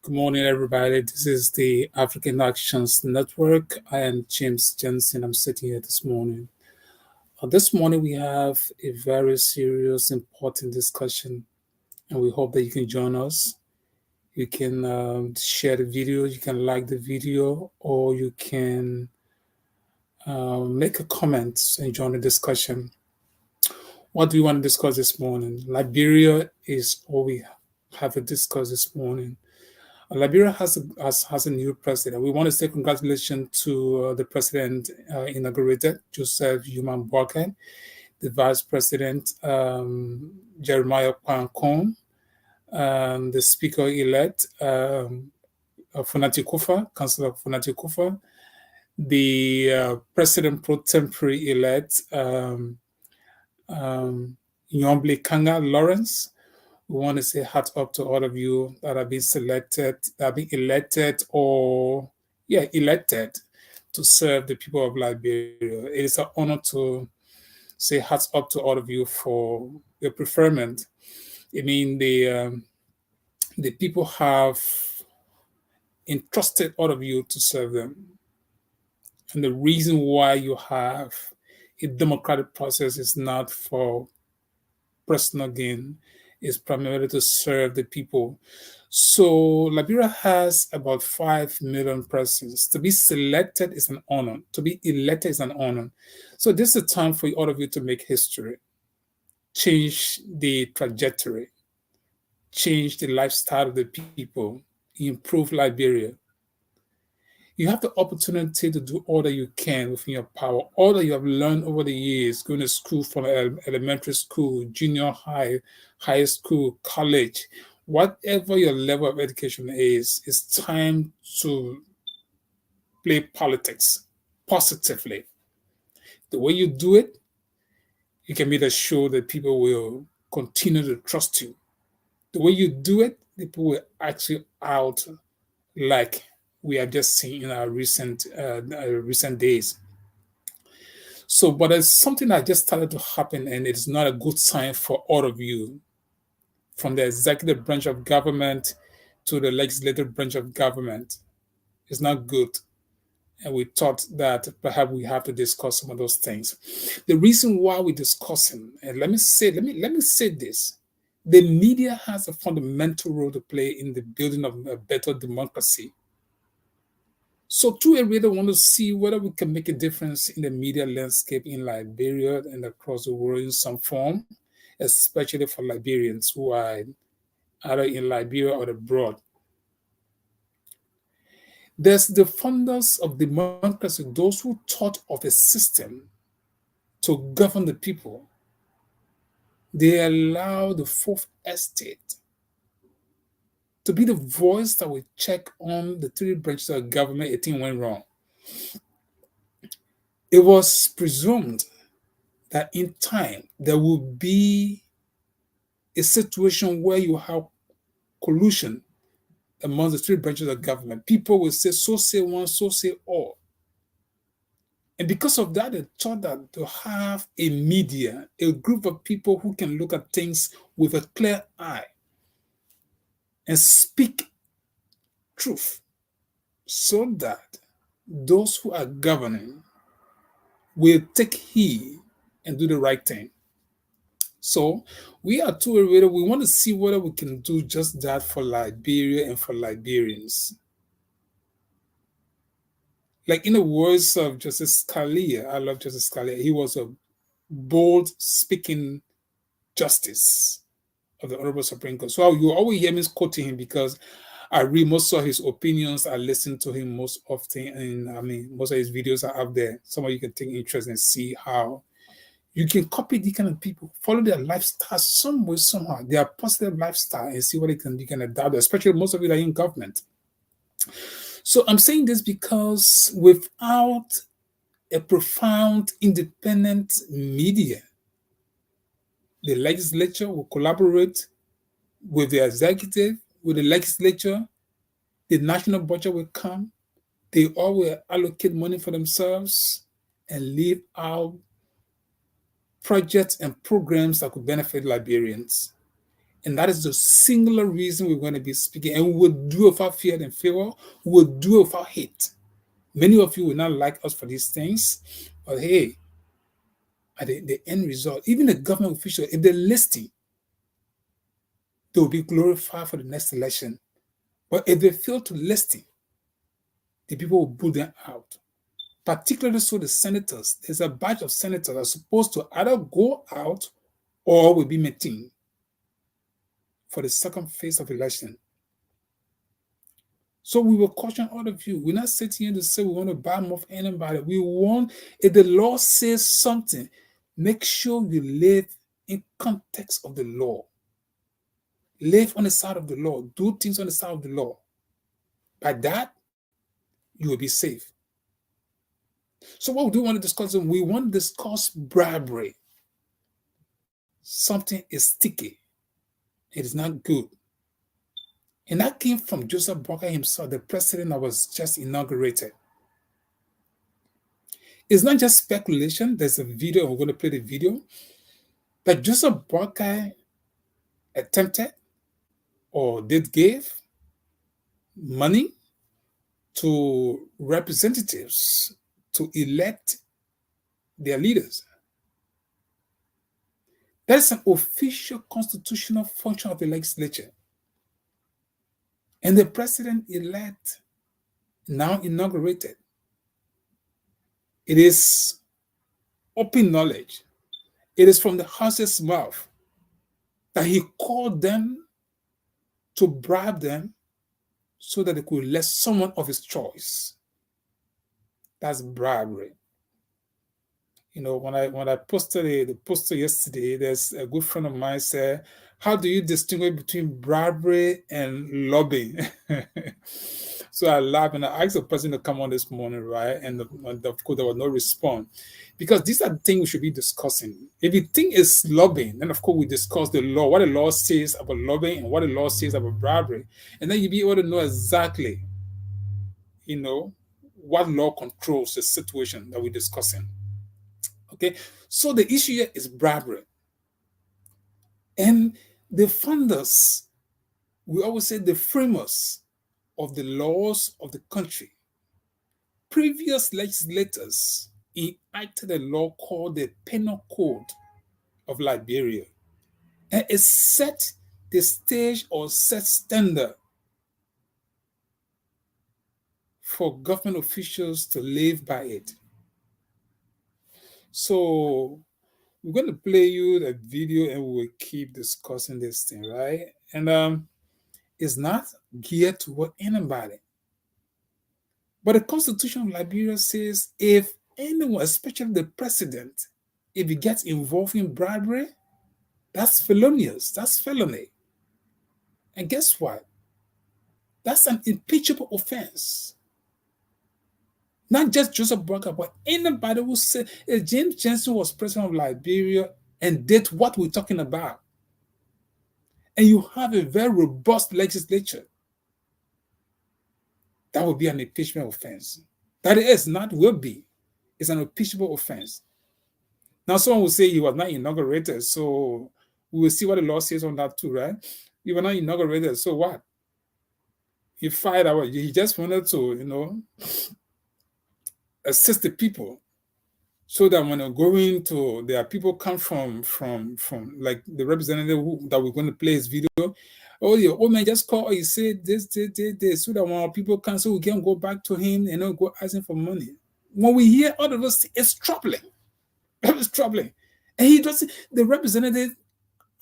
Good morning, everybody. This is the African Actions Network. I am James Jensen. I'm sitting here this morning. This morning, we have a very serious, important discussion, and we hope that you can join us. You can share the video, you can like the video, or you can make a comment and join the discussion. What do we want to discuss this morning? Liberia is all we have to discuss this morning. Liberia has a new president. We want to say congratulations to the president inaugurated, Joseph Human Boakai, the vice president, Jeremiah Kwankong, the speaker-elect, Funati Kufa, Councillor Funati Kufa, the president pro tempore elect, Nyombli Kanga Lawrence. We want to say hat up to all of you that have been selected, that have been elected to serve the people of Liberia. It is an honor to say hats up to all of you for your preferment. I mean, the people have entrusted all of you to serve them. And the reason why you have a democratic process is not for personal gain, is primarily to serve the people. So Liberia has about 5 million persons. To be selected is an honor. To be elected is an honor. So this is a time for all of you to make history, change the trajectory, change the lifestyle of the people, improve Liberia. You have the opportunity to do all that you can within your power, all that you have learned over the years, going to school from elementary school, junior high, high school, college, whatever your level of education is, it's time to play politics positively. The way you do it, you can be assured that people will continue to trust you. The way you do it, people will actually out like we have just seen in our recent days. So, but there's something that just started to happen, and it's not a good sign for all of you, from the executive branch of government to the legislative branch of government. It's not good. And we thought that perhaps we have to discuss some of those things. The reason why we're discussing, and let me say this, the media has a fundamental role to play in the building of a better democracy. So to really want to see whether we can make a difference in the media landscape in Liberia and across the world in some form, especially for Liberians who are either in Liberia or abroad. There's the founders of democracy, those who thought of a system to govern the people. They allow the fourth estate to be the voice that will check on the three branches of government if things went wrong. It was presumed that in time there will be a situation where you have collusion among the three branches of government. People will say, so say one, so say all. And because of that, they thought that to have a media, a group of people who can look at things with a clear eye and speak truth, so that those who are governing will take heed and do the right thing. So we are we want to see whether we can do just that for Liberia and for Liberians. Like in the words of Justice Scalia, I love Justice Scalia, he was a bold speaking justice of the Honorable Supreme Court. So you always hear me quoting him because I read most of his opinions. I listen to him most often, and most of his videos are up there. Some of you can take interest and see how you can copy these kind of people, follow their lifestyle some way, somehow, their positive lifestyle, and see what you can adapt, especially most of it are in government. So I'm saying this because without a profound independent media, the legislature will collaborate with the executive, with the legislature, the national budget will come, they all will allocate money for themselves and leave out projects and programs that could benefit Liberians. And that is the singular reason we're going to be speaking. And we will do it without fear and favor. We will do it without hate. Many of you will not like us for these things. But hey, at the end result, even the government officials, if they're listening, they will be glorified for the next election. But if they fail to listen, the people will boot them out. Particularly so the senators. There's a batch of senators that are supposed to either go out or will be maintained for the second phase of election. So we will caution all of you. We're not sitting here to say we want to bad mouth anybody. We want, if the law says something, make sure you live in context of the law. Live on the side of the law. Do things on the side of the law. By that, you will be safe. So what we do want to discuss, we want to discuss bribery. Something is sticky. It is not good. And that came from Joseph Boakai himself, the president that was just inaugurated. It's not just speculation. There's a video, we're going to play the video, that Joseph Boakai attempted or did give money to representatives to elect their leaders. That's an official constitutional function of the legislature. And the president-elect, now inaugurated, it is open knowledge. It is from the horse's mouth that he called them to bribe them so that they could elect someone of his choice. That's bribery. You know, when I posted the poster yesterday, there's a good friend of mine said, how do you distinguish between bribery and lobbying? So I laughed and I asked the person to come on this morning, right? And of course, there was no response. Because these are the things we should be discussing. If you think it's lobbying, then of course we discuss the law, what the law says about lobbying and what the law says about bribery. And then you'll be able to know exactly, you know, what law controls the situation that we're discussing. Okay, so the issue here is bribery. And the funders, we always say the framers of the laws of the country, previous legislators enacted a law called the Penal Code of Liberia. And it set the stage or set standard for government officials to live by it. So we're going to play you the video and we'll keep discussing this thing, right? And it's not geared toward anybody. But the Constitution of Liberia says if anyone, especially the president, if he gets involved in bribery, that's felonious, that's felony. And guess what? That's an impeachable offense. Not just Joseph Boakai, but anybody who said if James Jensen was president of Liberia and did what we're talking about, and you have a very robust legislature, that would be an impeachment offense. That is not will be. It's an impeachable offense. Now, someone will say he was not inaugurated, so we will see what the law says on that too, right? You were not inaugurated, so what? He fired out. He just wanted to, you know, assist the people so that when they're going to, there are people come from like the representative that we're going to play his video. Oh, your old man just called. He said this, so that when people come, so we can go back to him and not go asking for money. When we hear all of this, it's troubling. It's troubling. And he doesn't, the representative,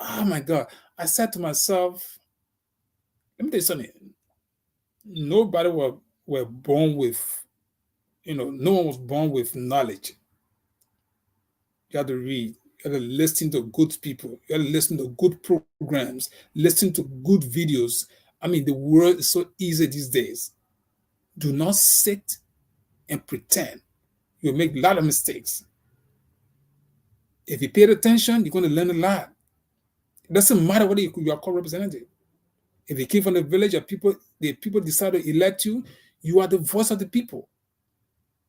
oh my God. I said to myself, let me tell you something. Nobody were born with, you know, no one was born with knowledge. You have to read. You have to listen to good people. You have to listen to good programs. Listen to good videos. I mean, the world is so easy these days. Do not sit and pretend. You'll make a lot of mistakes. If you pay attention, you're going to learn a lot. It doesn't matter whether you are called representative. If you came from the village and the people decide to elect you, you are the voice of the people.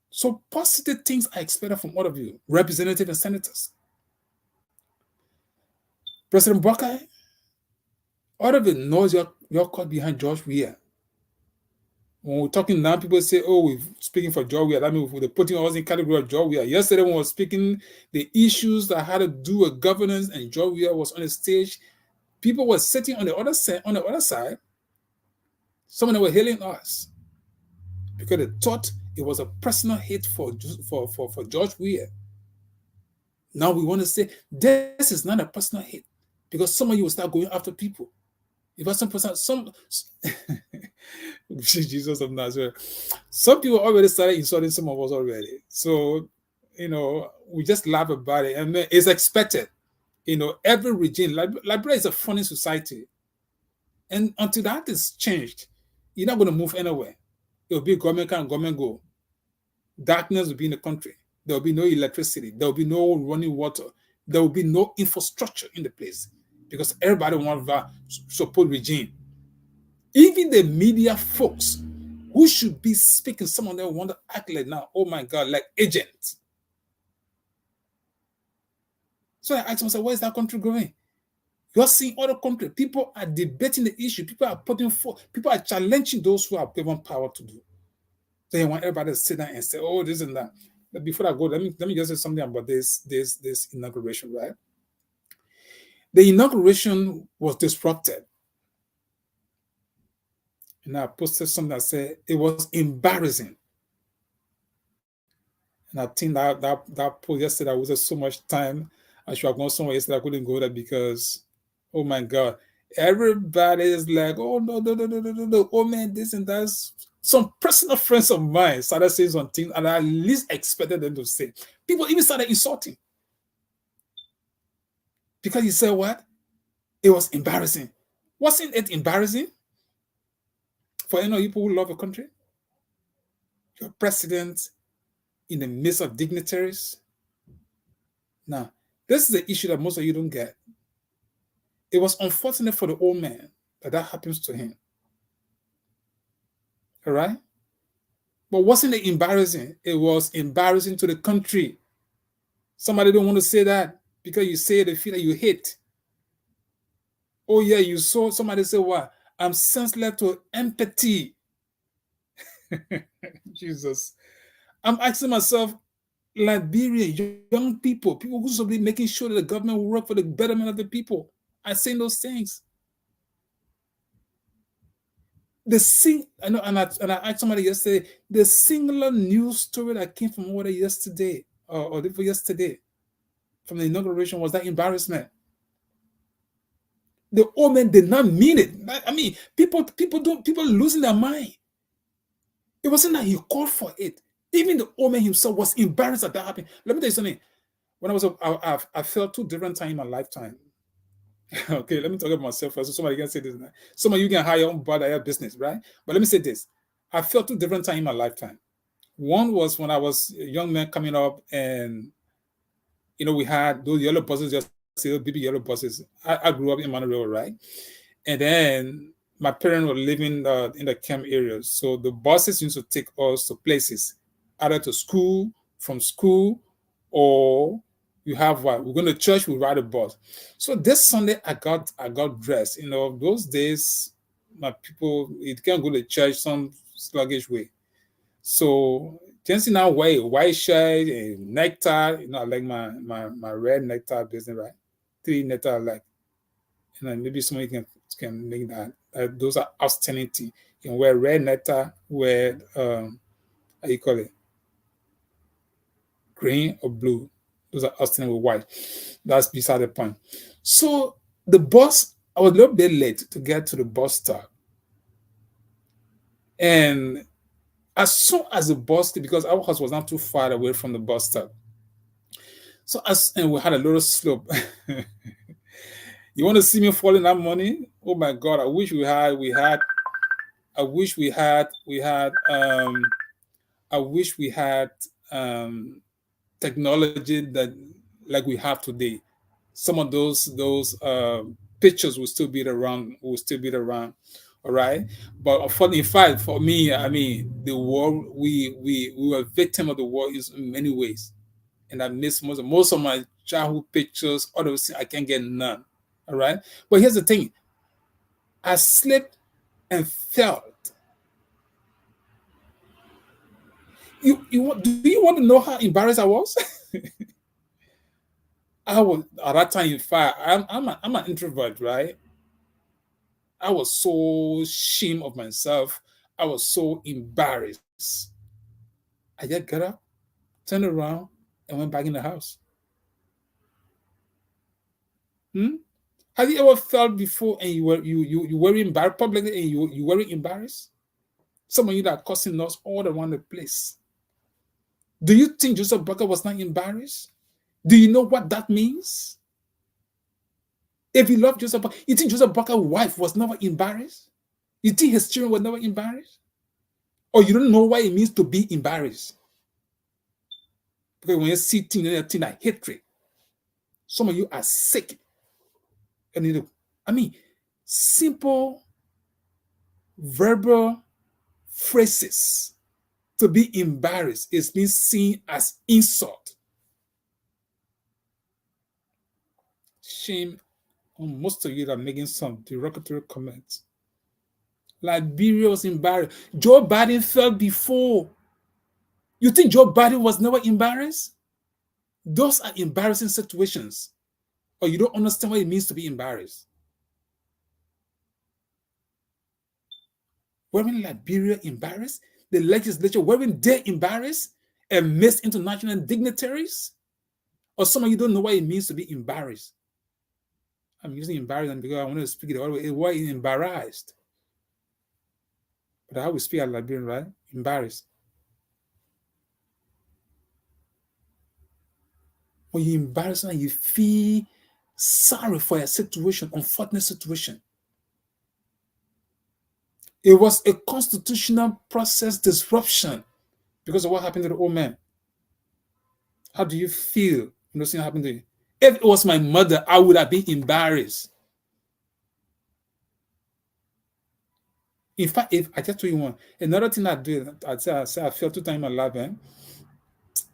So positive things are expected from all of you, representatives and senators. President Boakai Out of the noise you're caught behind George Weah. When we're talking now, people say, oh, we're speaking for George Weah. That means they're putting us in category of George Weah. Yesterday, when we were speaking the issues that had to do with governance and George Weah was on the stage, people were sitting on the other side. Some of them were hailing us because they thought it was a personal hit for George Weah. Now we want to say this is not a personal hit because some of you will start going after people. If some Jesus of Nazareth, some people already started insulting some of us already. So, we just laugh about it, and it's expected. Every regime, Liberia is a funny society, and until that is changed, you're not going to move anywhere. It will be government come, government go. Darkness will be in the country. There will be no electricity. There will be no running water. There will be no infrastructure in the place because everybody wants to support regime. Even the media folks who should be speaking, some of them want to act like now, oh my God, like agents. So I asked myself, where is that country going? You're seeing other countries. People are debating the issue. People are putting forth. People are challenging those who are given power to do. So you want everybody to sit down and say, oh, this and that. But before I go, let me just say something about this inauguration, right? The inauguration was disrupted. And I posted something that said it was embarrassing. And I think that post yesterday, I wasted so much time. I should have gone somewhere yesterday. I couldn't go there because, oh my God, everybody is like, oh no, no, no, no, no, no, no. Oh man, this and that. Some personal friends of mine started saying something, and I at least expected them to say. People even started insulting. Because you said what? It was embarrassing. Wasn't it embarrassing for any people who love a country? Your president in the midst of dignitaries. Now, this is the issue that most of you don't get. It was unfortunate for the old man that happens to him. All right? But wasn't it embarrassing? It was embarrassing to the country. Somebody don't want to say that because you say they feel that you hate. Oh yeah, you saw somebody say what? I'm senseless to empathy. Jesus. I'm asking myself, Liberia, young people who should be making sure that the government will work for the betterment of the people. I'm saying those things. I know, and I asked somebody yesterday, the singular news story that came from over there yesterday, or yesterday, from the inauguration was that embarrassment. The old man did not mean it. I mean, people losing their mind. It wasn't that he called for it. Even the old man himself was embarrassed that happened. Let me tell you something. When I felt two different times in my lifetime. Okay, let me talk about myself first. So somebody can say this. Some of you can hire your own bad business, right? But let me say this. I felt two different times in my lifetime. One was when I was a young man coming up, and we had those yellow buses, just baby yellow buses. I grew up in Monterey, right? And then my parents were living in the camp areas. So the buses used to take us to places, either to school, from school, or you have what? We're going to church, we ride a bus. So this Sunday I got dressed. Those days my people, it can't go to church some sluggish way. So Jensen now wear a white shirt, a necktie. I like my red necktie business, right? 3 necktie I like. And maybe somebody can make that. Those are outstanding things. You can wear red necktie, wear how you call it, green or blue. Those are outstanding with white. That's beside the point. So the bus, I was a little bit late to get to the bus stop. And as soon as the bus, because our house was not too far away from the bus stop. And we had a little slope. You want to see me falling that money? Oh my God! I wish we had. I wish we had. I wish we had technology that like we have today. Some of those pictures will still be around. All right. But in fact, for me, I mean, the war. We were victim of the war in many ways, and I miss most of my childhood pictures. All those things, I can't get none. All right. But here's the thing. I slipped and felt. Do you want to know how embarrassed I was? I was at that time. In fact, I'm an introvert, right? I was so ashamed of myself. I was so embarrassed. I just got up, turned around, and went back in the house. Hmm? Have you ever felt before and you were embarrassed publicly and you were embarrassed? Some of you that are causing us all around the place. Do you think Joseph Barker was not embarrassed? Do you know what that means? If you love Joseph Barker, you think Joseph Barker's wife was never embarrassed? You think his children were never embarrassed? Or you don't know what it means to be embarrassed? Because when you see things, you think like hatred. Some of you are sick. And I mean, simple verbal phrases to be embarrassed is being seen as insult. Shame on most of you that are making some derogatory comments. Liberia was embarrassed. Joe Biden fell before. You think Joe Biden was never embarrassed? Those are embarrassing situations. Or you don't understand what it means to be embarrassed. Weren't Liberia embarrassed? The legislature, weren't they embarrassed and missed international dignitaries? Or some of you don't know what it means to be embarrassed. I'm using embarrassment because I want to speak it all the way. Why embarrassed? But how we speak at Liberian, right? Embarrassed. When you're embarrassed and you feel sorry for a situation, unfortunate situation. It was a constitutional process disruption because of what happened to the old man. How do you feel when those things happened to you? If it was my mother, I would have been embarrassed. In fact, if I just tell you one, another thing I do, I felt 2 times in my life,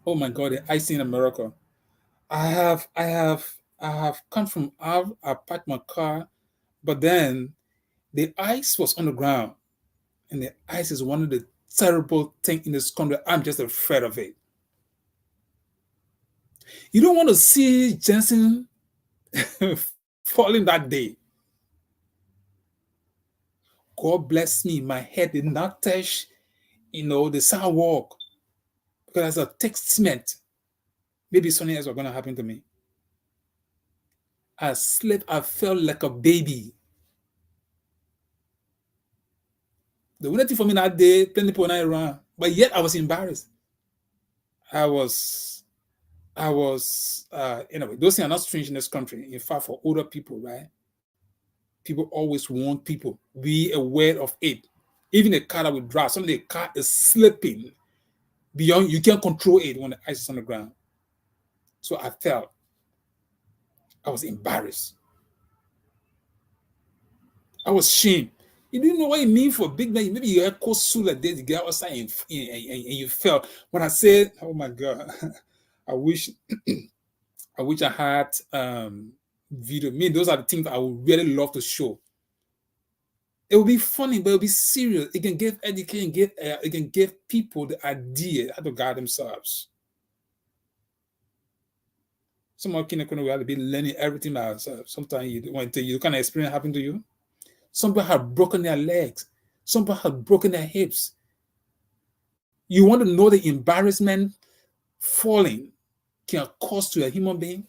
oh my God, the icing in America. I have come from out. I parked my car, but then the ice was on the ground, and the ice is one of the terrible things in this country. I'm just afraid of it. You don't want to see Jensen falling that day. God bless me, my head did not touch, the sidewalk because as a thick cement, maybe something else was going to happen to me. I slept. I felt like a baby. The only thing for me that day, plenty people not around, but yet I was embarrassed. I was, anyway, those things are not strange in this country. In fact, for older people, right? People always warn people, be aware of it. Even a car that will drive, suddenly the car is slipping beyond, you can't control it when the ice is on the ground. So I was embarrassed. I was ashamed. You didn't know what it means for a big man. Maybe you had cold suit like this, you get outside and you fell. When I said, oh my God, I wish I had video. Me, those are the things I would really love to show. It will be funny, but it'll be serious. It can give education, it can give people the idea how to guide themselves. Some of you will have to be learning everything by ourselves. Sometimes you kind of experience happen to you. Some people have broken their legs. Some people have broken their hips. You want to know the embarrassment falling can cause to a human being?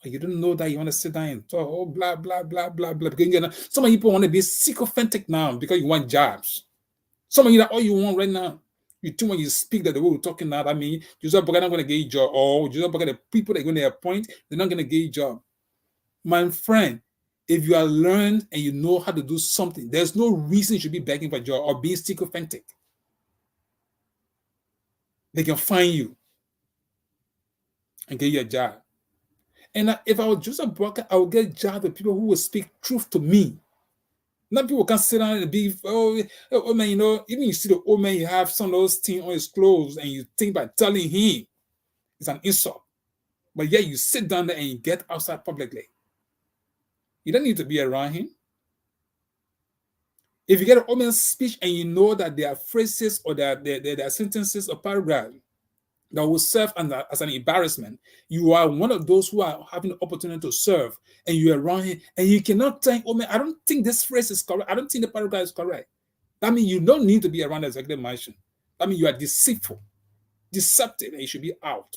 Or you don't know that you want to sit down and talk, oh, blah, blah, blah, blah, blah. Because some of people want to be sycophantic now because you want jobs. Some of you, that all you want right now. You think when you speak that the way we're talking now, I mean, Joseph Boakai not going to get a job, or Joseph Boakai, the people they're going to appoint, they're not going to get a job. My friend, if you are learned and you know how to do something, there's no reason you should be begging for a job or being sycophantic. They can find you and get you a job. And if I was Joseph Boakai, I would get a job with people who will speak truth to me. Not people can sit down and be, oh man, even you see the old man, you have some of those things on his clothes, and you think by telling him it's an insult. But yet you sit down there and you get outside publicly. You don't need to be around him. If you get an omen speech and you know that there are phrases or there are sentences or paragraphs that will serve as an embarrassment, you are one of those who are having the opportunity to serve, and you are around him, and you cannot tell, oh man, I don't think this phrase is correct. I don't think the paragraph is correct. That means you don't need to be around the executive mansion. That means you are deceitful, deceptive, and you should be out.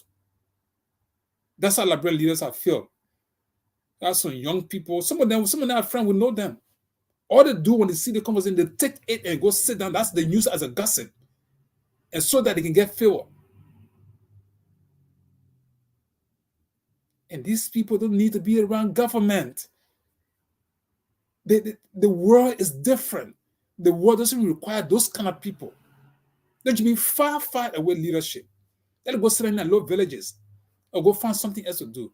That's how Liberia leaders have felt. That's some young people. Some of them are friends, will know them. All they do when they see the conversation, they take it and go sit down. That's the news as a gossip, and so that they can get favor. And these people don't need to be around government. The world is different. The world doesn't require those kind of people. There should be far, far away leadership. Let go sit in low villages or go find something else to do.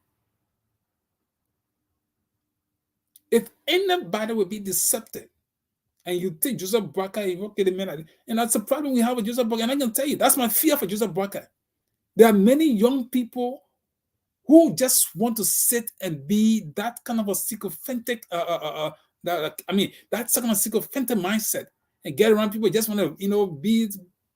If anybody will be deceptive, and you think Joseph Boakai, okay, the man, and that's a problem we have with Joseph Boakai. And I can tell you, that's my fear for Joseph Boakai. There are many young people who just want to sit and be that kind of a sycophantic, that kind of sycophantic mindset, and get around people just want to, be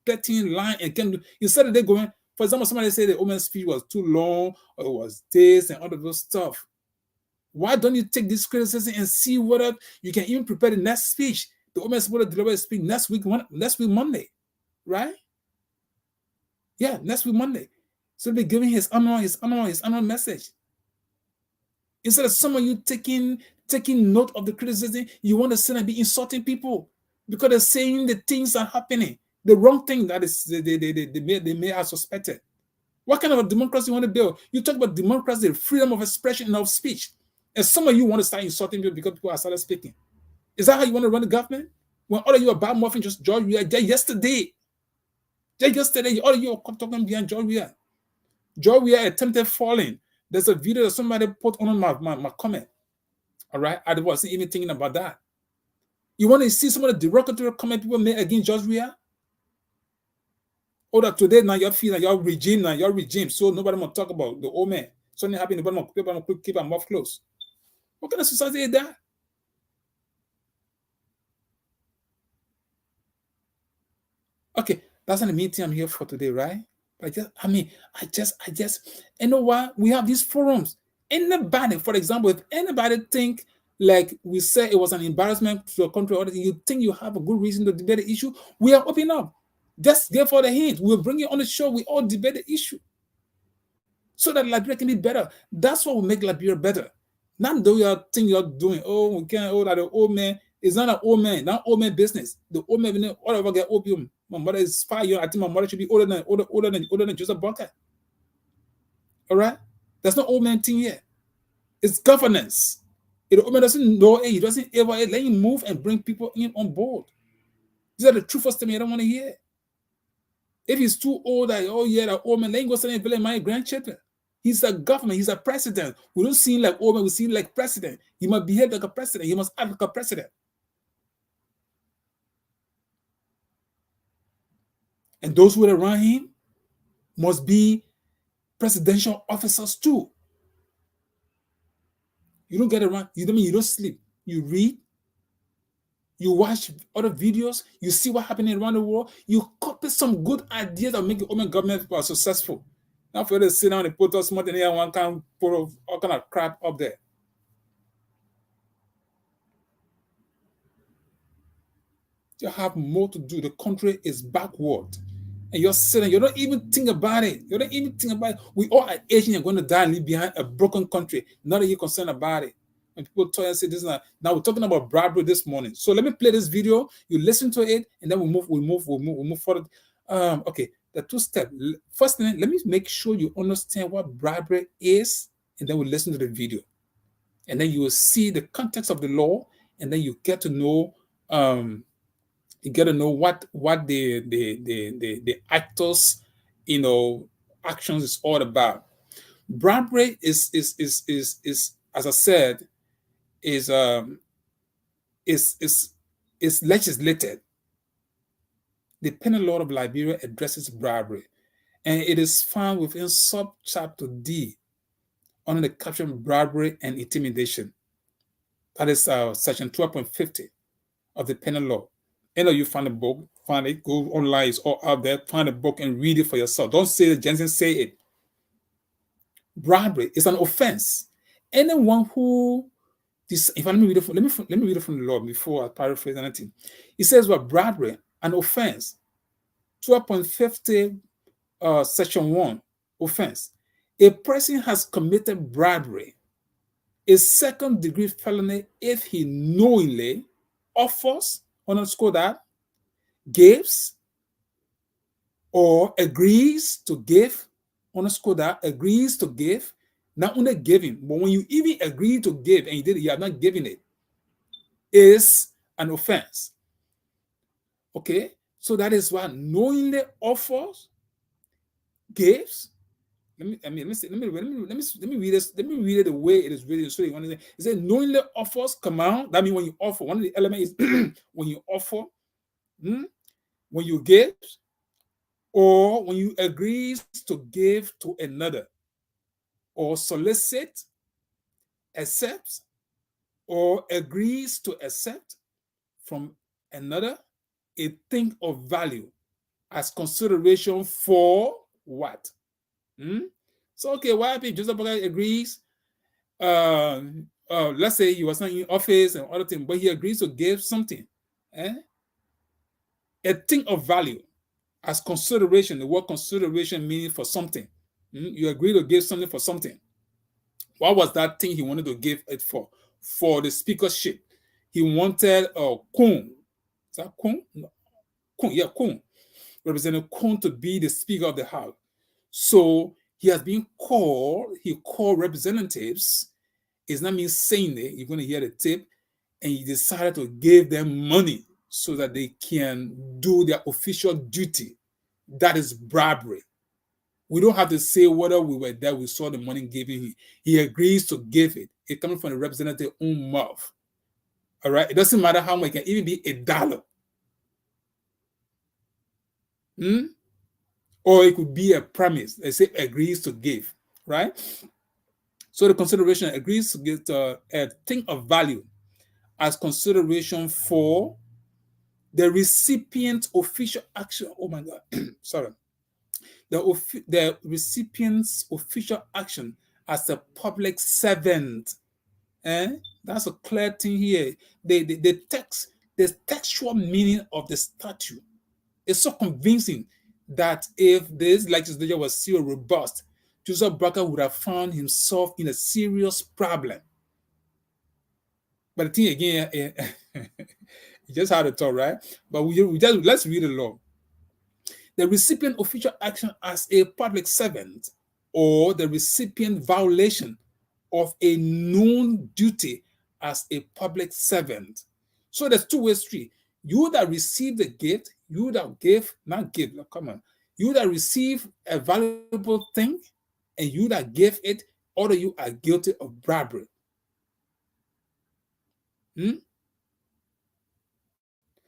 betting line and can do. Instead of they going, for example, somebody say the woman's speech was too long, or it was this and all of those stuff. Why don't you take this criticism and see whether you can even prepare the next speech? The woman's supposed to deliver a speech next week Monday, right? Yeah, next week Monday. So be giving his annual message. Instead of some of you taking note of the criticism, you want to sit and be insulting people because they're saying the things are happening, the wrong thing that is they may have suspected. What kind of a democracy you want to build? You talk about democracy, freedom of expression and of speech, and some of you want to start insulting people because people are started speaking. Is that how you want to run the government? When all of you are bad muffin, just George Weah, just yesterday, all of you are talking behind George Weah. George Weah attempted falling. There's a video that somebody put on my comment. All right, I wasn't even thinking about that. You want to see some of the derogatory comment people made against George Weah? Or that today now you feel like your regime, so nobody want to talk about the old man. Something happened, nobody want to keep our mouth closed. What kind of society is that? Okay, that's not the meeting I'm here for today, right? But I just, you know what? We have these forums. Anybody, for example, if anybody think like we say it was an embarrassment to a country, or you think you have a good reason to debate the issue, we are open up. Just give for the hint. We'll bring you on the show. We all debate the issue so that Liberia can be better. That's what will make Liberia better. Not though you think you're doing, oh, we can't, oh, that the old man is not an old man, not old man business. The old man, all of us get opium. My mother is 5 years. I think my mother should be older than Joseph Boakai. All right? There's no old man thing here. It's governance. If the old man doesn't know it, he doesn't ever let him move and bring people in on board. These are the truthful statements I don't want to hear. If he's too old, that old man, let him go stand and my grandchildren. He's a government, he's a president. We don't see him like old man, we see him like president. He must behave like a president, he must act like a president. And those who are around him must be presidential officers too. You don't get around, you don't sleep. You read, you watch other videos, you see what's happening around the world, you copy some good ideas that make the open government successful. Now for you to sit down and put us more than one kind of put all kind of crap up there. You have more to do. The country is backward. And you're sitting, you don't even think about it. You don't even think about it. We all are aging and going to die and leave behind a broken country. Not that you're concerned about it. When people tell you, say this and that. Now we're talking about bribery this morning. So let me play this video. You listen to it, and then we'll move forward. Okay, the two steps. First thing, let me make sure you understand what bribery is, and then we'll listen to the video. And then you will see the context of the law, and then you get to know what the actors, actions is all about. Bribery is as I said, is legislated. The penal law of Liberia addresses bribery, and it is found within subchapter D under the caption bribery and intimidation. That is section 12.50 of the penal law. You find a book, find it, go online, it's all out there, find a book and read it for yourself. Don't say that Jensen say it. Bribery is an offense. Anyone who this, if I let me read it from, let me read it from the law before I paraphrase anything. It says what bribery, an offense. 12.50 section 1 offense. A person has committed bribery, a second degree felony, if he knowingly offers, underscore that, gives, or agrees to give, underscore that, agrees to give, not only giving, but when you even agree to give and you are not giving it, is an offense. Okay, so that is what knowingly offers, gives. Let me read this. Let me read it the way it is written. So you understand. It says knowingly offers, command. That means when you offer, one of the elements is when you offer, when you give, or when you agree to give to another, or solicit, accepts, or agrees to accept from another a thing of value as consideration for what? So, okay, what if Joseph Boakai agrees? Let's say he was not in office and other things, but he agrees to give something, a thing of value as consideration. The word consideration meaning for something. You agree to give something for something. What was that thing he wanted to give it for? For the speakership. He wanted Kun. Is that Kun? No. Kun, yeah, Kun. Representative Kun to be the Speaker of the House. So he has been called, he called representatives. It's not me saying it, you're going to hear the tip, and he decided to give them money so that they can do their official duty. That is bribery. We don't have to say whether we were there, we saw the money given him. He agrees to give it. It comes from the representative's own mouth. All right? It doesn't matter how much, it can even be $1. Or it could be a promise. They say agrees to give, right? So the consideration agrees to give a thing of value as consideration for the recipient's official action. Oh my God, sorry. The recipient's official action as a public servant. That's a clear thing here. The textual meaning of the statute is so convincing that if this legislature was still robust, Joseph Boakai would have found himself in a serious problem. But the thing again, you just had to talk, right? But let's read the law. The recipient official action as a public servant or the recipient violation of a known duty as a public servant. So there's two-way street. You that receive the gift, you that give, not give, come on. You that receive a valuable thing and you that give it, all of you are guilty of bribery.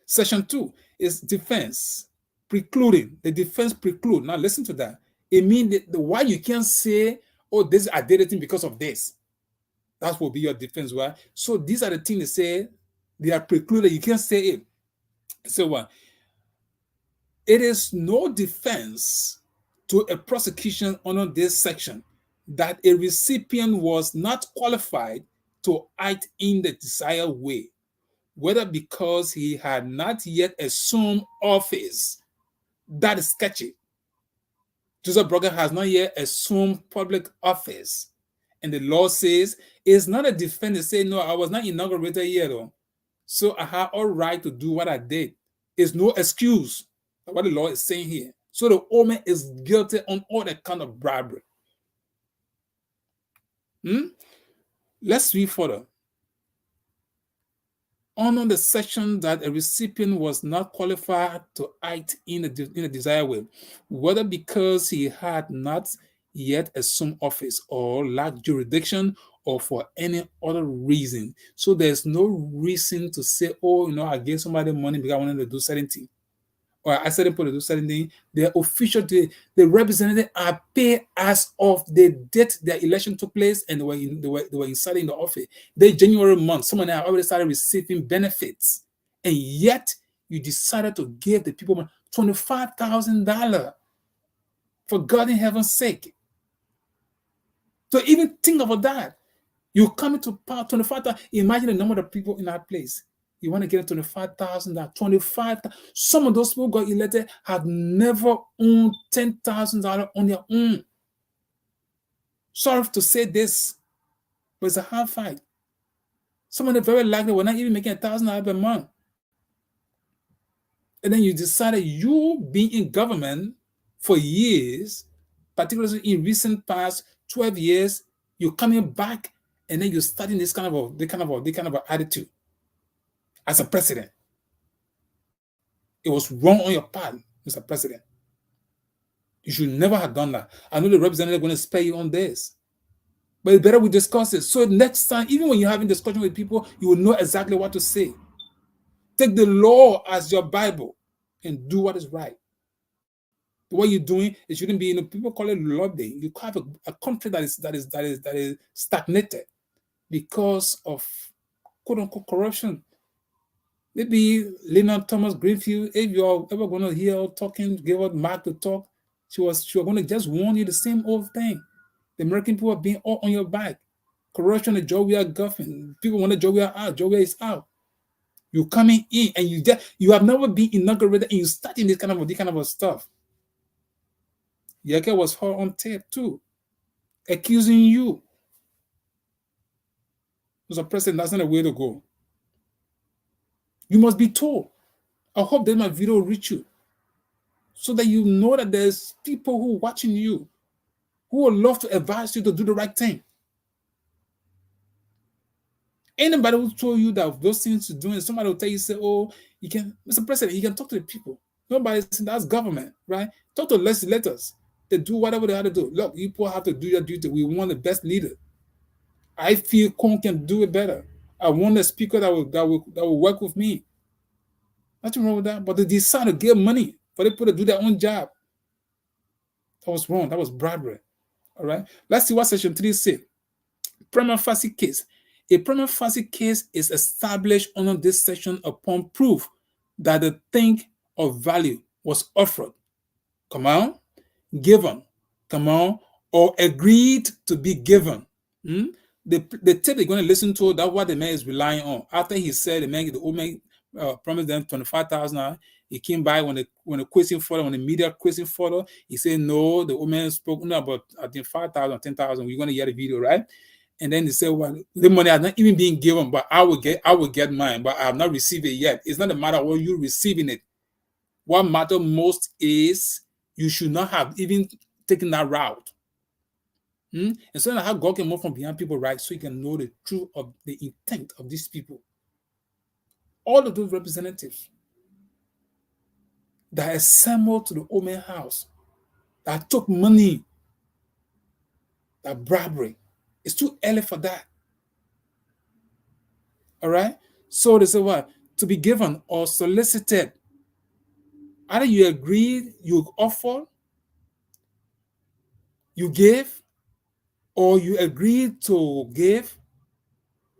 Section 2 is defense, precluding. The defense preclude. Now listen to that. It means why you can't say, oh, this I did it because of this. That will be your defense. Why? So these are the things they say they are precluded. You can't say it. So what? It is no defense to a prosecution under this section that a recipient was not qualified to act in the desired way, whether because he had not yet assumed office. That is sketchy. Joseph Boakai has not yet assumed public office. And the law says it's not a defense to say, no, I was not inaugurated yet, though. So I have all right to do what I did. It's no excuse. What the law is saying here. So the owner is guilty on all that kind of bribery. Let's read further. Under the section that a recipient was not qualified to act in a desired way, whether because he had not yet assumed office or lacked jurisdiction or for any other reason. So there's no reason to say, oh, I gave somebody money because I wanted to do certain thing. Or I said people to do certain thing. The official, the representatives are paid as of the date their election took place and they were inserted in the office. The January month, some of them already started receiving benefits. And yet You decided to give the people $25,000. For God in heaven's sake. So even think about that. You come into power, 25,000. Imagine the number of people in that place. You want to get 25,000, 25,000. Some of those people got elected have never owned $10,000 on their own. Sorry to say this, but it's a hard fight. Some of them very likely were not even making $1,000 per month. And then you decided you being in government for years, particularly in recent past 12 years, you're coming back and then you're starting this kind of attitude as a president. It was wrong on your part, Mr. President. You should never have done that. I know the representative is going to spare you on this. But it's better we discuss it. So next time, even when you're having discussion with people, you will know exactly what to say. Take the law as your Bible and do what is right. What you're doing, it shouldn't be, people call it lobbying. You have a country that is stagnated because of quote unquote corruption. Maybe Lena Thomas Greenfield, if you're ever going to hear her talking, give her Mark to talk, she was going to just warn you the same old thing. The American people are being all on your back. Corruption, the job we are governing. People want the job we are out. Job is out. You're coming in and you have never been inaugurated and you starting this kind of stuff. Yeke was her on tape too, accusing you. Mr. President, that's not a way to go. You must be told. I hope that my video will reach you so that you know that there's people who are watching you who would love to advise you to do the right thing. Anybody who told you that those things you're doing, somebody will tell you, say, oh, you can, Mr. President, you can talk to the people. Nobody said that's government, right? Talk to legislators. They do whatever they have to do. Look, people have to do your duty. We want the best leader. I feel Kong can do it better. I want a speaker that will work with me. Nothing wrong with that. But they decide to give money for the people to do their own job. That was wrong. That was bribery. All right. Let's see what Section 3 says. Prima facie case. A prima facie case is established under this section upon proof that the thing of value was offered, come on, given, come on, or agreed to be given. The tape they're going to listen to, that's what the man is relying on. After he said the old man promised them 25,000, he came by when the question further, when the media question further, he said no. The old man spoke about I think 5,000, 10,000. We're going to hear the video, right? And then they said, well, the money has not even been given, but I will get mine, but I have not received it yet. It's not a matter of you receiving it. What matters most is you should not have even taken that route. And so how God can move from behind people, right? So you can know the truth of the intent of these people. All of those representatives that assembled to the Omen house, that took money, that bribery. It's too early for that. All right? So they say what? To be given or solicited. Either you agree, you offer, you give, or you agree to give,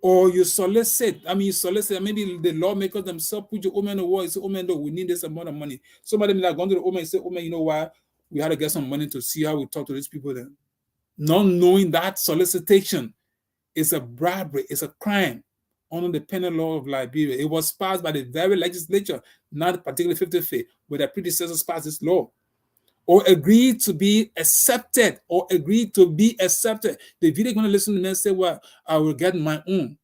or you solicit. I mean, you solicit. Maybe the lawmakers themselves put your Omen on the wall and say, Omen, we need this amount of money. Somebody may have gone to the Omen and say, Omen, you know what? We had to get some money to see how we talk to these people then. Not knowing that solicitation is a bribery, it's a crime under the penal law of Liberia. It was passed by the very legislature, not particularly 55th, but their predecessors passed this law. Or agreed to be accepted, or agreed to be accepted. The video going to listen to me and say, well, I will get my own.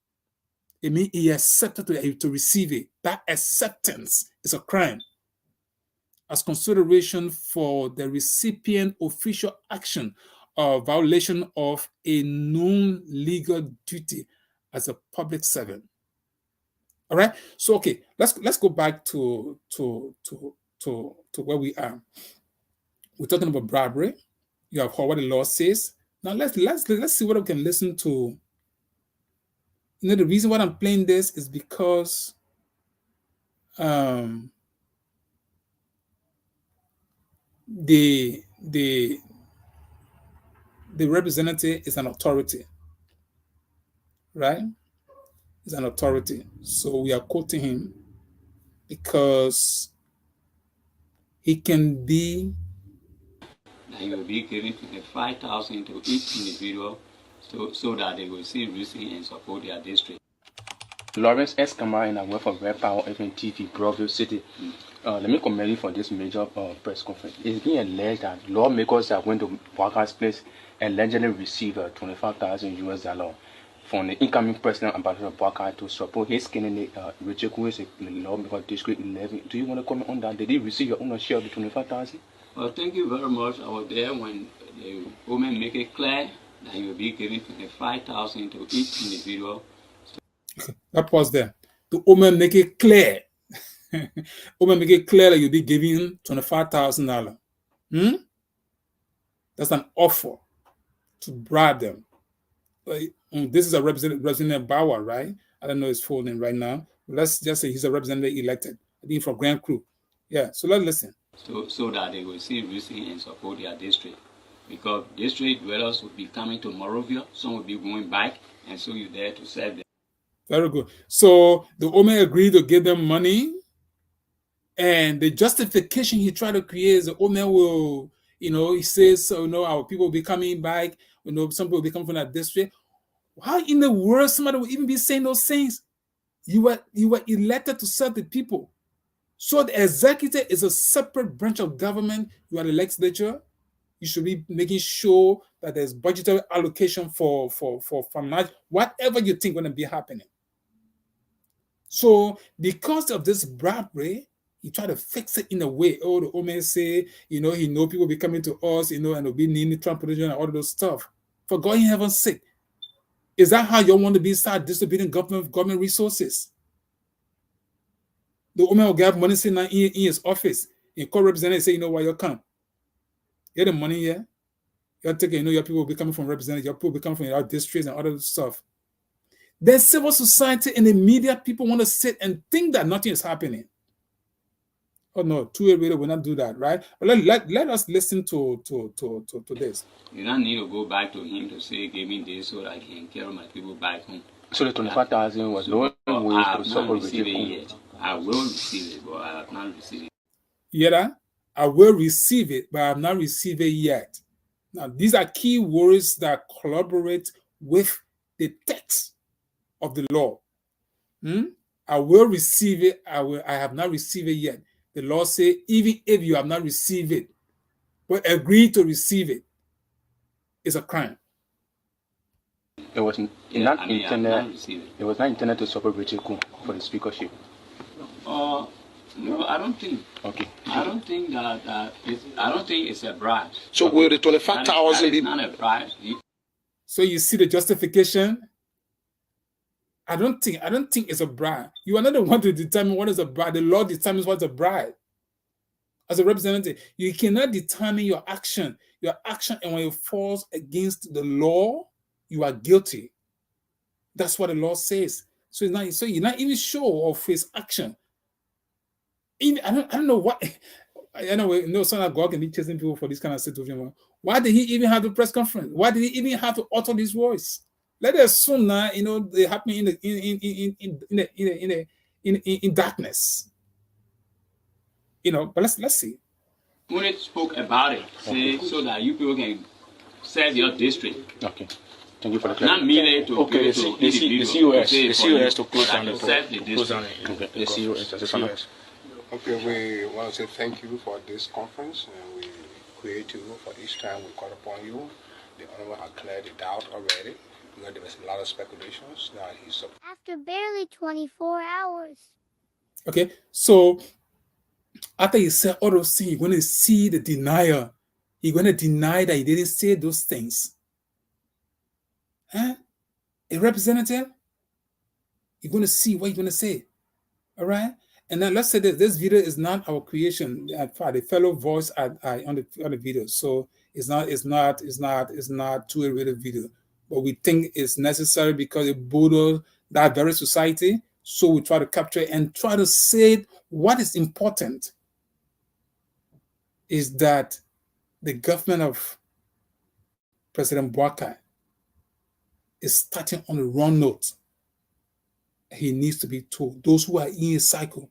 It means he accepted to receive it. That acceptance is a crime. As consideration for the recipient official action or violation of a known legal duty as a public servant. All right. So okay, let's go back to where we are. We're talking about bribery. You have heard what the law says. Now let's see what we can listen to. The reason why I'm playing this is because the representative is an authority, right? Is an authority. So we are quoting him because he can be. He will be giving 25,000 to each individual so that they will see receipt and support their district. Lawrence S. Kamara and I work for Red Power FM TV, Broadview City. Let me commend you for this major press conference. It's being alleged that lawmakers that went to Boakai's place allegedly received $25,000 from the incoming president Ambassador Boakai to support his candidate, Richard, who is a lawmaker District 11. Do you want to comment on that? Did he receive your own share of the 25,000? Well, thank you very much. I was there when the woman make it clear that he will be giving 25,000 to each individual. That pause there. The woman make it clear. Woman make it clear that you'll be giving $25,000. That's an offer to bribe them. This is a Representative Bauer, right? I don't know his full name right now. Let's just say he's a representative elected. I think from Grand Crew. Yeah, so let's listen. So that they will see receipt and support their district. Because district dwellers will be coming to Morovia, some will be going back, and so you're there to serve them. Very good. So the woman agreed to give them money, and the justification he tried to create is the woman will, he says, so, our people will be coming back, some people will be coming from that district. How in the world somebody will even be saying those things? You were elected to serve the people. So the executive is a separate branch of government. You are the legislature. You should be making sure that there's budgetary allocation for whatever you think going to be happening. So because of this bribery, he tried to fix it in a way. Oh, the woman say, he know people will be coming to us, and will be needing transportation and all of those stuff. For God in heaven's sake, is that how you want to be start distributing government resources? The woman will get money sitting in his office. He call representative say, why you come? You get the money here. You're taking, your people will be coming from representative, your people will be coming from our districts and other stuff. Then civil society and the media people want to sit and think that nothing is happening. Oh no, two-way radio will not do that, right? But let us listen to this. You don't need to go back to him to say, give me this so that I can carry my people back home. So the 25,000 was no way to support it. I will receive it, but I have not received it. Yeah, I will receive it, but I have not received it yet. Now, these are key words that collaborate with the text of the law. I will receive it. I have not received it yet. The law says, even if you have not received it, but agree to receive it, it's a crime. It was not intended to support Richard Kuhn for the speakership. No, I don't think. Okay. I don't think that I don't think it's a bribe. So will the 25,000 be not a bribe? So you see the justification? I don't think it's a bribe. You are not the one to determine what is a bribe. The law determines what's a bribe. As a representative, you cannot determine your action. And when it falls against the law, you are guilty. That's what the law says. So you're not even sure of his action. Even I don't know what. Anyway, son of God can be chasing people for this kind of situation. Why did he even have the press conference? Why did he even have to utter this voice? Let us assume that they happen in darkness. But let's see. When it spoke about it, so that you people can serve your district. Okay. Thank you for the Not merely to okay. The COS to close down the COS. Okay, we want to say thank you for this conference, and we create you for each time we call upon you. The honorable had cleared the doubt already, because there was a lot of speculations that he's after barely 24 hours. Okay, so after he said all those things, you're going to see the denier. You're going to deny that he didn't say those things. A representative, you're going to see what you're going to say. All right? And then let's say that this video is not our creation. The fellow voice on the video, so it's not two-way radio video. But we think it's necessary because it builds that very society. So we try to capture it and try to say what is important is that the government of President Boakai is starting on the wrong note. He needs to be told. Those who are in his cycle,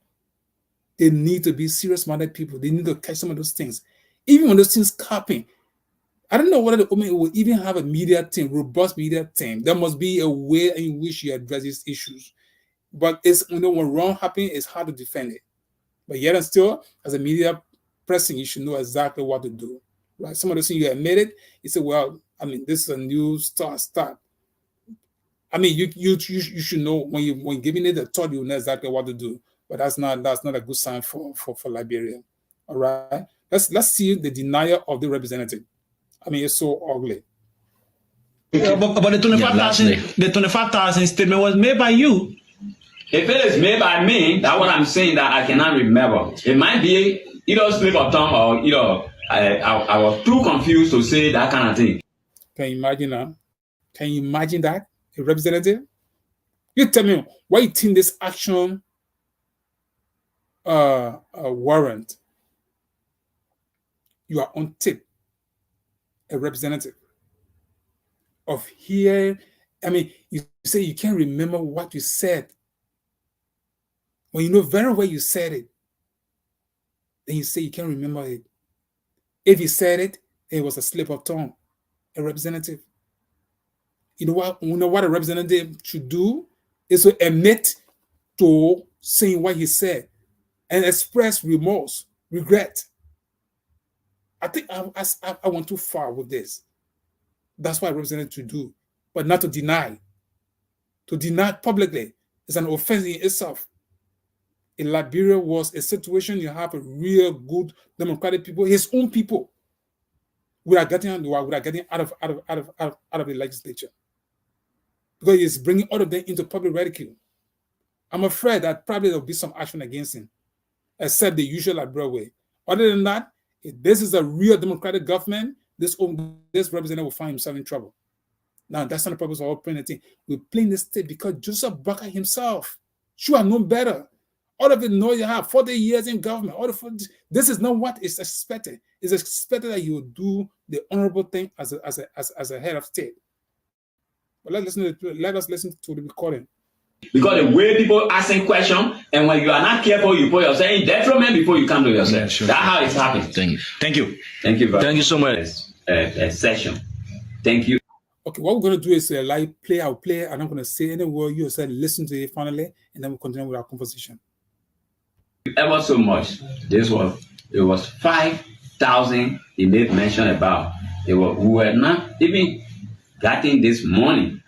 They need to be serious-minded people. They need to catch some of those things. Even when those things happen, I don't know whether the government will even have a media team, robust media team. There must be a way in which you address these issues. But it's, when wrong happens, it's hard to defend it. But yet and still, as a media person, you should know exactly what to do. Right? Some of those things you admit it, you say, well, I mean, this is a new start. I mean, you should know when giving it a thought, you know exactly what to do. But that's not a good sign for Liberia. All right. Let's see the denial of the representative. I mean, it's so ugly. Yeah, but the 25,000 statement was made by you. If it is made by me, that's what I'm saying that I cannot remember. It might be either slip of tongue or I was too confused to say that kind of thing. Can you imagine that? Can you imagine that? A representative? You tell me why you think this action warrant? You are on tape, a representative of here. I mean, you say you can't remember what you said. When you know very well you said it, then you say you can't remember it. If you said it, it was a slip of tongue. A representative. You know what a representative should do is to admit to saying what he said and express remorse, regret. I think I went too far with this. That's what a representative should do, but not to deny. To deny publicly is an offense in itself. In Liberia was a situation you have a real good democratic people, his own people. We are getting out of the legislature because he's bringing all of them into public ridicule. I'm afraid that probably there will be some action against him, except the usual Liberia way. Other than that, if this is a real democratic government, this representative will find himself in trouble. Now, that's not the purpose of our playing the thing. We're playing this state because Joseph Boakai himself should have known better. All of it know you have 40 years in government. This is not what is expected. It's expected that you will do the honorable thing as a head of state. But let us listen to the recording. Because the way people asking questions, and when you are not careful, you put yourself in detriment before you come to yourself. Yeah, sure. That's how it's happening. Thank you. Thank you. Thank you so much. Session. Thank you. Okay, what we're going to do is I'll play, and I'm going to say any word you said, listen to it finally, and then we'll continue with our conversation. Ever so much. It was 5,000 he made mention about. We were not even getting this money.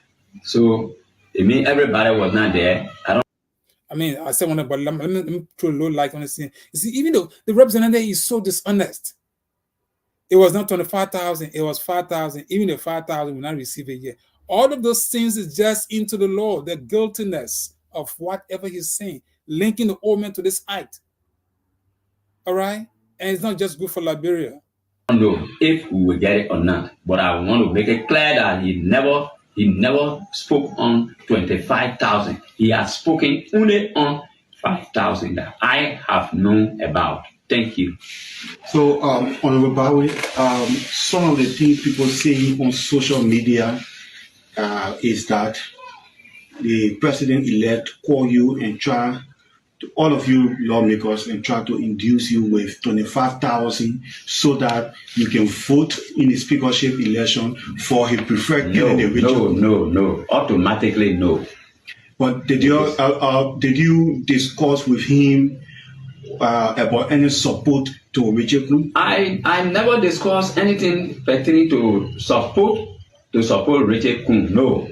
So it means everybody was not there. I said one, but let me throw a low light on this thing. You see, even though the representative is so dishonest, it was not 25,000, it was 5,000. Even the 5,000 will not receive it yet. All of those things is just into the law, the guiltiness of whatever he's saying, linking the old man to this act. All right? And it's not just good for Liberia. I don't know if we will get it or not, but I want to make it clear that he never spoke on 25,000. He has spoken only on 5,000 that I have known about. Thank you. So, Honorable Bowie, some of the things people say on social media is that the president-elect call you and try to, all of you lawmakers, and try to induce you with 25,000 so that you can vote in the speakership election for his preferred candidate. No. Automatically, no. But did you discuss with him about any support to Richard Kun? I never discussed anything pertaining to support Richard Kun. No.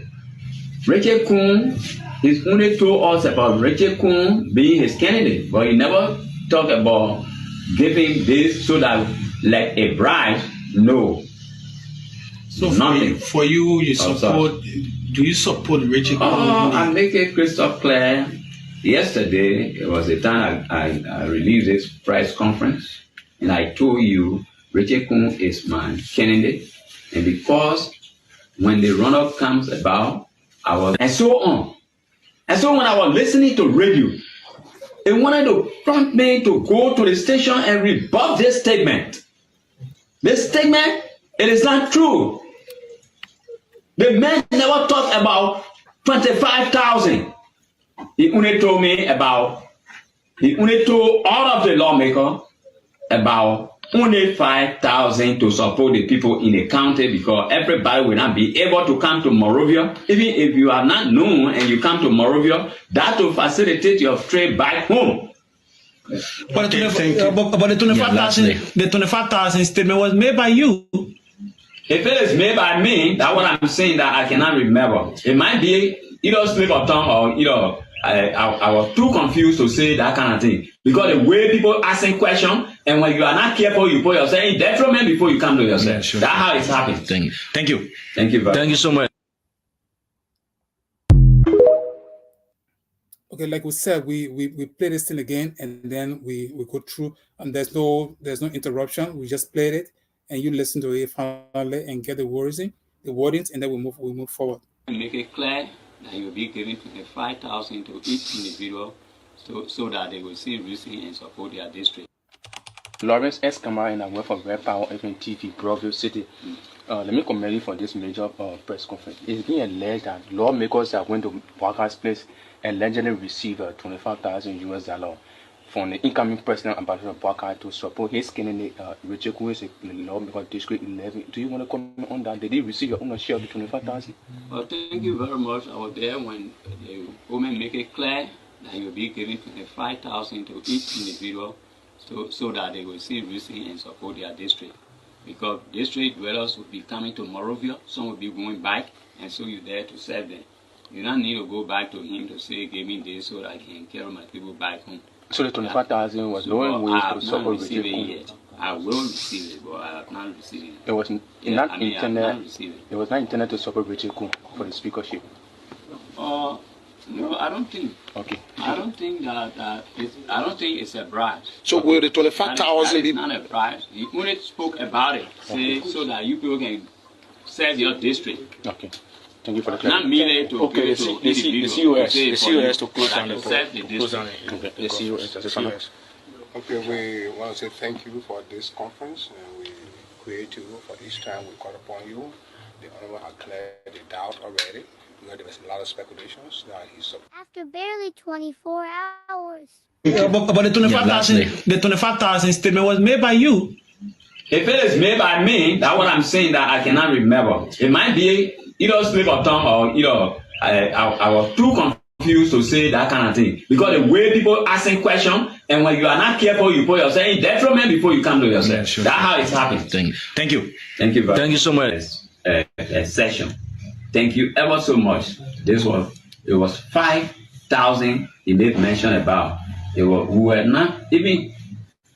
Richard Kun, he's only told us about Richard Kun being his candidate, but he never talked about giving this so that like a bribe. No. So nothing. For you support. Do you support Richard Kun? I make it crystal clear. Yesterday, it was the time I released this press conference, and I told you Richard Kun is my candidate, and because when the runoff comes about, and so on. And so when I was listening to radio, they wanted to prompt me to go to the station and rebut this statement. This statement, it is not true. The man never talked about 25,000. He only told me about He only told all of the lawmakers about only 5,000 to support the people in the county because everybody will not be able to come to Monrovia. Even if you are not known and you come to Monrovia, that will facilitate your trade back home. But the 25,000 statement was made by you. If it is made by me, that's what I'm saying that I cannot remember. It might be either slip of tongue or I was too confused to say that kind of thing. Because the way people asking questions, and when you are not careful, you put yourself in detriment before you come to yourself. Yeah, sure. That's how it's happening. Thank you. Thank you. Thank you. Thank you so much. Okay, like we said, we play this thing again, and then we go through, and there's no interruption. We just played it, and you listen to it finally and get the wordings, and then we move forward. Make it clear that you will be giving 25,000 to each individual, so that they will see reason and support their district. Lawrence S. Kamara and I work for Red Power TV, Broadview City. Let me commend you for this major press conference. It's being alleged that lawmakers are going to Boakai's place and allegedly receive $25,000 from the incoming president ambassador of Boakai to support his candidate, Richard, who is a lawmaker District 11. Do you want to comment on that? Did he receive your own share of the 25,000? Well, thank you very much. I was there when the woman make it clear that you will be giving 25,000 to each individual, so that they will see reason and support their district. Because district dwellers will be coming to Monrovia, some will be going back, and so you're there to serve them. You don't need to go back to him to say, give me this so that I can carry my people back home. So the 25,000 was no way to support receive it yet. I will receive it, but I have not received it. It was not intended to support Richard Kuhn for the speakership. No, I don't think. Okay. I don't think that I don't think it's a bribe. So will the 25,000 be? It's not a bribe. He only spoke about it, so that you people can serve your district. Okay. Thank you for the Not merely to okay, give the COS to close down the COS. Okay, we want to say thank you for this conference. We create you for each time we call upon you. The honorable have cleared the doubt already. Because there was a lot of speculations that he's. After barely 24 hours. But the 25,000 statement was made by you. If it is made by me, that's what I'm saying that I cannot remember. It might be either slip of tongue or I was too confused to say that kind of thing. Because the way people asking questions, and when you are not careful, you put yourself in detriment before you come to yourself. Yeah, sure. That's how it's happening. Thank you. Thank you. Thank you so much. A session. Thank you ever so much. It was 5,000 he made mention about. We were not even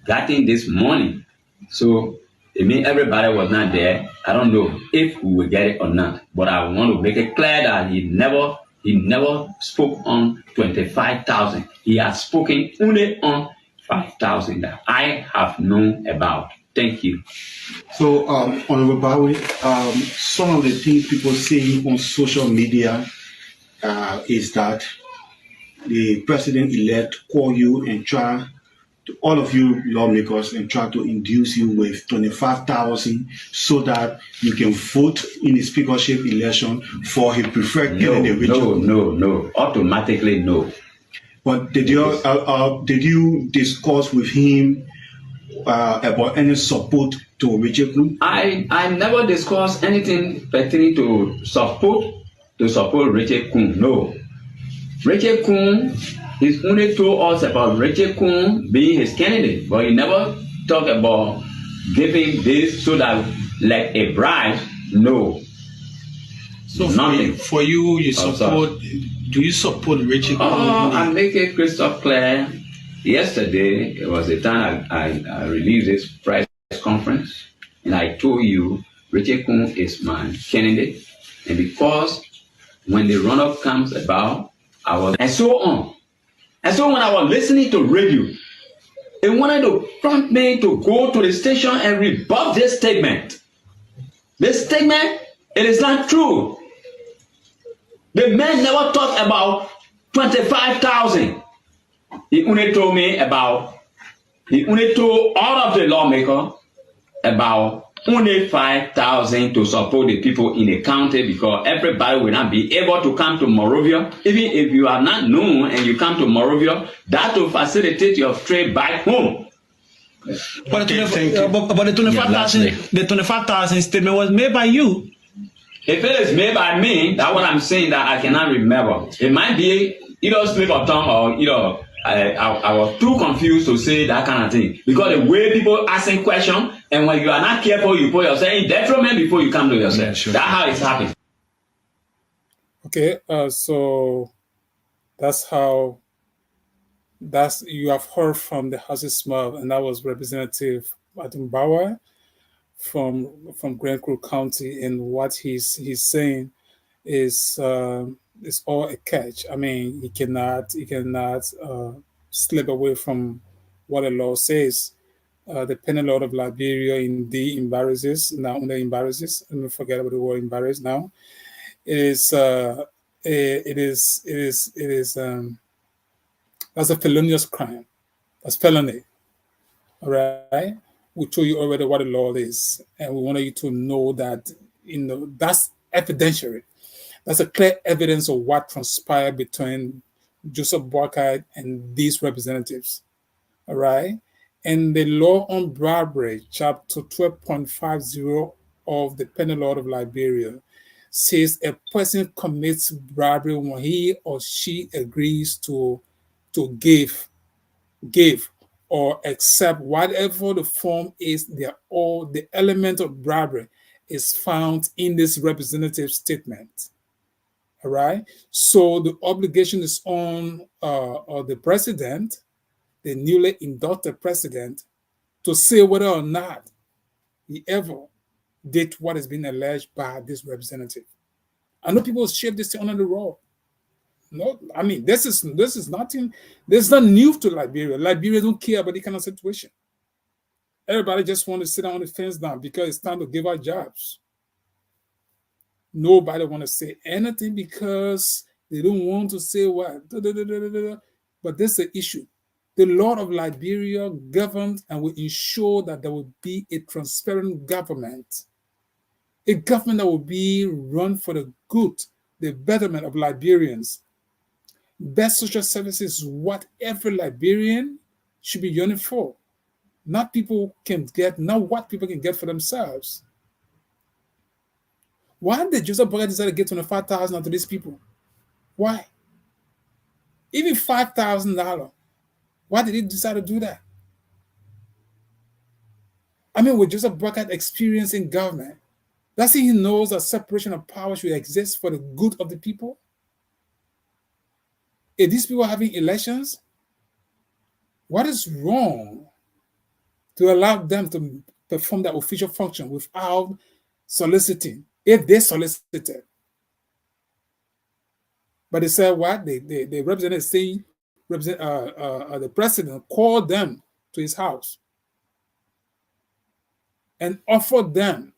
getting this money. So it means everybody was not there. I don't know if we will get it or not. But I want to make it clear that he never spoke on 25,000. He has spoken only on 5,000 that I have known about. Thank you. So, Honorable Bowie, some of the things people say on social media is that the president-elect call you and try to, all of you lawmakers, and try to induce you with 25,000 so that you can vote in the speakership election for his preferred candidate. No, automatically no. But did you discuss with him about any support to Richard Kuhn? I never discussed anything pertaining to support Richard Kuhn. No. Richard Kuhn, he's only told us about Richard Kuhn being his candidate, but he never talked about giving this so that like a bribe. No. So for you support. Do you support Richard Kuhn? I make it crystal clear. Yesterday, it was the time I released this press conference, and I told you Richard Kuhn is my candidate, and because when the runoff comes about, and so on. And so when I was listening to radio, they wanted to prompt me to go to the station and rebut this statement. This statement, it is not true. The man never talked about 25,000. He only told all of the lawmakers about only 5,000 to support the people in the county because everybody will not be able to come to Monrovia. Even if you are not known and you come to Monrovia, that will facilitate your trip back home. But the 25,000 statement was made by you. If it is made by me, that's what I'm saying that I cannot remember. It might be either slip of tongue or I was too confused to say that kind of thing because the way people asking questions and when you are not careful, you put yourself in detriment before you come to yourself. Yeah, sure. That's how it's happening. Okay, so that's how. You have heard from the House's mouth, and that was Representative Boakai from Grand Creek County, and what he's saying is all a catch. I mean, he cannot slip away from what the law says. The penal law of Liberia indeed embarrasses, not only embarrasses. Let me forget about the word embarrass now. It is that's a felonious crime. That's felony. All right. We told you already what the law is, and we wanted you to know that that's evidentiary. That's a clear evidence of what transpired between Joseph Boakai and these representatives. All right. And the law on bribery, chapter 12.50 of the penal law of Liberia, says a person commits bribery when he or she agrees to give or accept whatever the form is. All the element of bribery is found in this representative statement. All right. So the obligation is on the president, the newly inducted president, to say whether or not he ever did what has been alleged by this representative. I know people shape this under the rug. No, I mean this is nothing. This is not new to Liberia. Liberia don't care about the kind of situation. Everybody just want to sit on the fence now because it's time to give out jobs. Nobody want to say anything because they don't want to say what. But this is the issue. The law of Liberia governs and will ensure that there will be a transparent government. A government that will be run for the good, the betterment of Liberians. Best social services is what every Liberian should be yearning for. Not what people can get for themselves. Why did Joseph Boakai decide to give 25,000 to these people? Why? Even $5,000. Why did he decide to do that? I mean, with Joseph Boakai experience in government, does he knows that separation of power should exist for the good of the people? If these people are having elections, what is wrong to allow them to perform their official function without soliciting, if they solicited? But they said what? The representative saying, the president called them to his house and offered them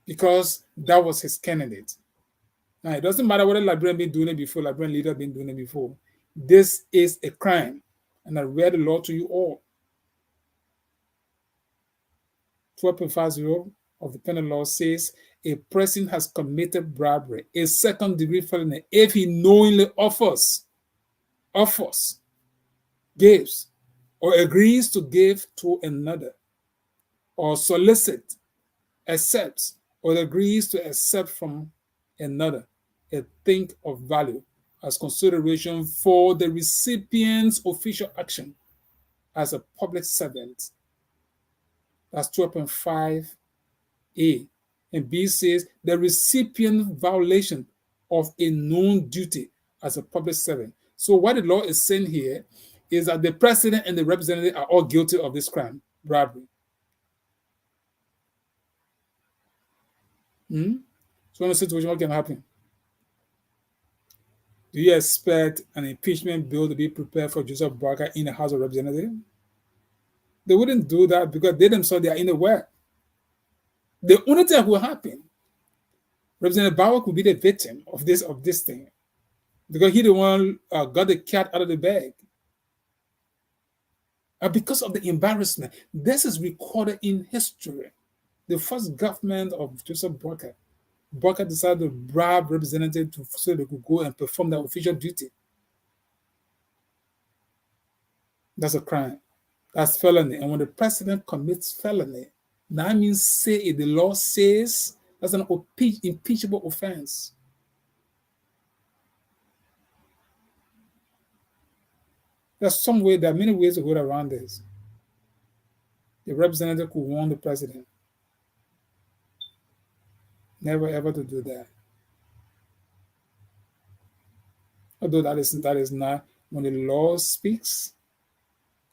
because that was his candidate. Now, it doesn't matter whether Liberian been doing it before, Liberian leader been doing it before. This is a crime. And I read the law to you all. 12.50 of the penal law says a person has committed bribery, a second-degree felony, if he knowingly offers, gives, or agrees to give to another, or solicit, accepts, or agrees to accept from another a thing of value as consideration for the recipient's official action as a public servant. That's 12.5a. And B says the recipient violation of a known duty as a public servant. So what the law is saying here is that the president and the representative are all guilty of this crime, bribery. So in a situation, what can happen? Do you expect an impeachment bill to be prepared for Joseph Boakai in the House of Representatives? They wouldn't do that because they themselves are in the way. The only thing that will happen, Representative Boakai could be the victim of this thing because he the one got the cat out of the bag. And because of the embarrassment, this is recorded in history. the first government of Joseph Boakai. Boakai decided to bribe representatives so they could go and perform their official duty. That's a crime. That's felony. And when the president commits felony, that means say if the law says that's an impeachable offense. There are many ways to go around this. The representative could warn the president. Never ever to do that. Although that is not when the law speaks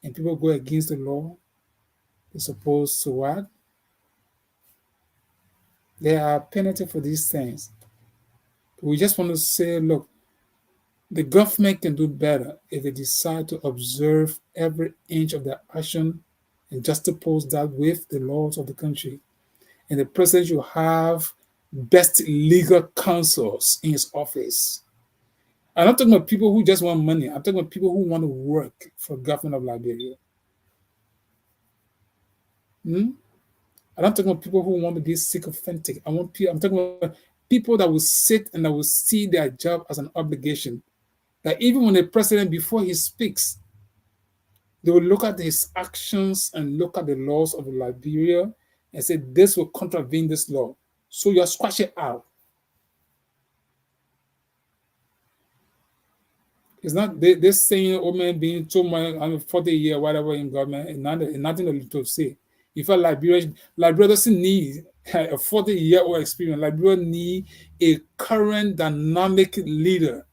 and people go against the law, they're supposed to what? There are penalties for these things. We just want to say, look, the government can do better if they decide to observe every inch of their action and juxtapose that with the laws of the country. And the president should have best legal counsels in his office. I'm not talking about people who just want money. I'm talking about people who want to work for the government of Liberia. I'm not talking about people who want to be sycophantic. I'm talking about people that will sit and that will see their job as an obligation. That even when the president, before he speaks, they will look at his actions and look at the laws of Liberia and say, this will contravene this law. So you squash it out. It's not this saying, oh man, being 2 months, 40 years, whatever in government, and nothing to say. In fact, Liberia doesn't need a 40-year-old experience. Liberia need a current dynamic leader.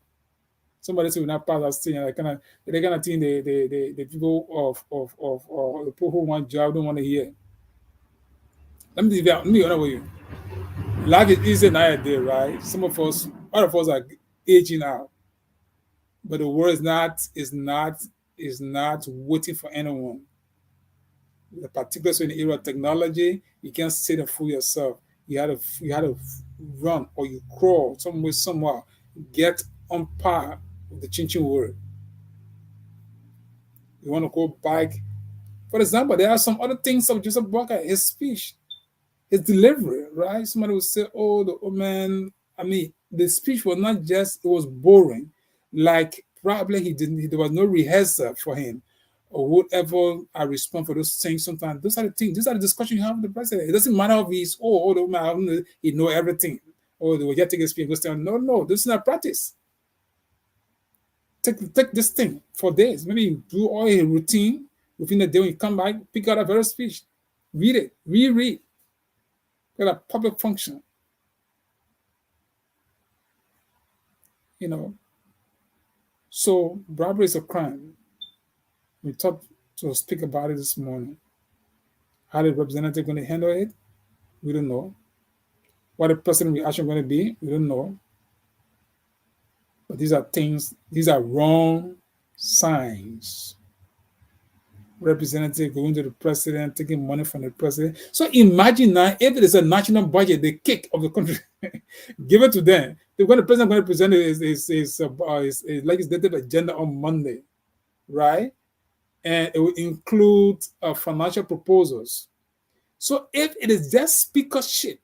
Somebody said, "We're not part of that thing." They're kind of thing the people of the people who want job don't want to hear. Let me be honest with you. Life is easy nowadays, right? All of us are aging out, but the world is not waiting for anyone. Particularly in the era of technology, you can't sit and fool yourself. You had to run or you crawl somewhere, get on par with the changing world. You want to go back. For example, there are some other things of Joseph Boakai, his speech, his delivery, right? Somebody would say, oh, the old man, the speech was not just, it was boring. Like probably there was no rehearsal for him or whatever I respond for those things sometimes. Those are the things, these are the discussions you have with the president. It doesn't matter if he's, the old man, he know everything. Or they will just take a speech and go stand. No, this is not practice. Take this thing for days. Maybe you do all your routine within the day. When you come back, pick out a very speech, read it, reread. Got a public function. So bribery is a crime. We thought to speak about it this morning. How the representative going to handle it? We don't know. What the president reaction going to be? We don't know. But these are wrong signs. Representative going to the president, taking money from the president. So imagine now, if it is a national budget, the kick of the country, give it to them. When the president going to present his legislative agenda on Monday, right? And it will include financial proposals. So if it is just speakership,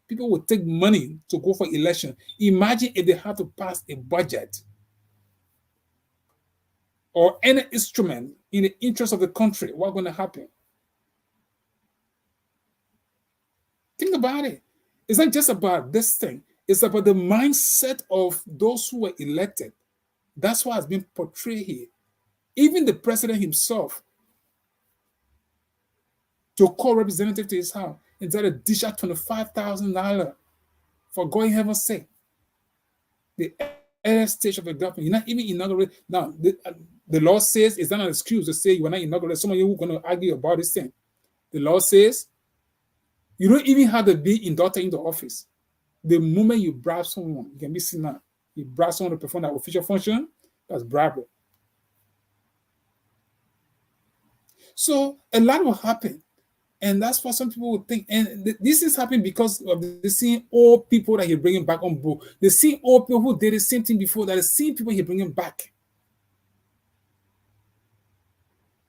people will take money to go for election. Imagine if they have to pass a budget or any instrument in the interest of the country. What's going to happen? Think about it. It's not just about this thing. It's about the mindset of those who were elected. That's what has been portrayed here. Even the president himself, to call representative to his house, and try to dish out $25,000 for going heaven's sake. The early stage of the government, you're not even inaugurated. Now, the law says it's not an excuse to say you are not inaugurated. Some of you who are going to argue about this thing. The law says you don't even have to be inducted into office. The moment you bribe someone, you can be seen now. You bribe someone to perform that official function, that's bribery. So a lot will happen. And that's what some people would think. And this is happening because of the same old people that he's bringing back on board. The same old people who did the same thing before, that the same people he's bringing back.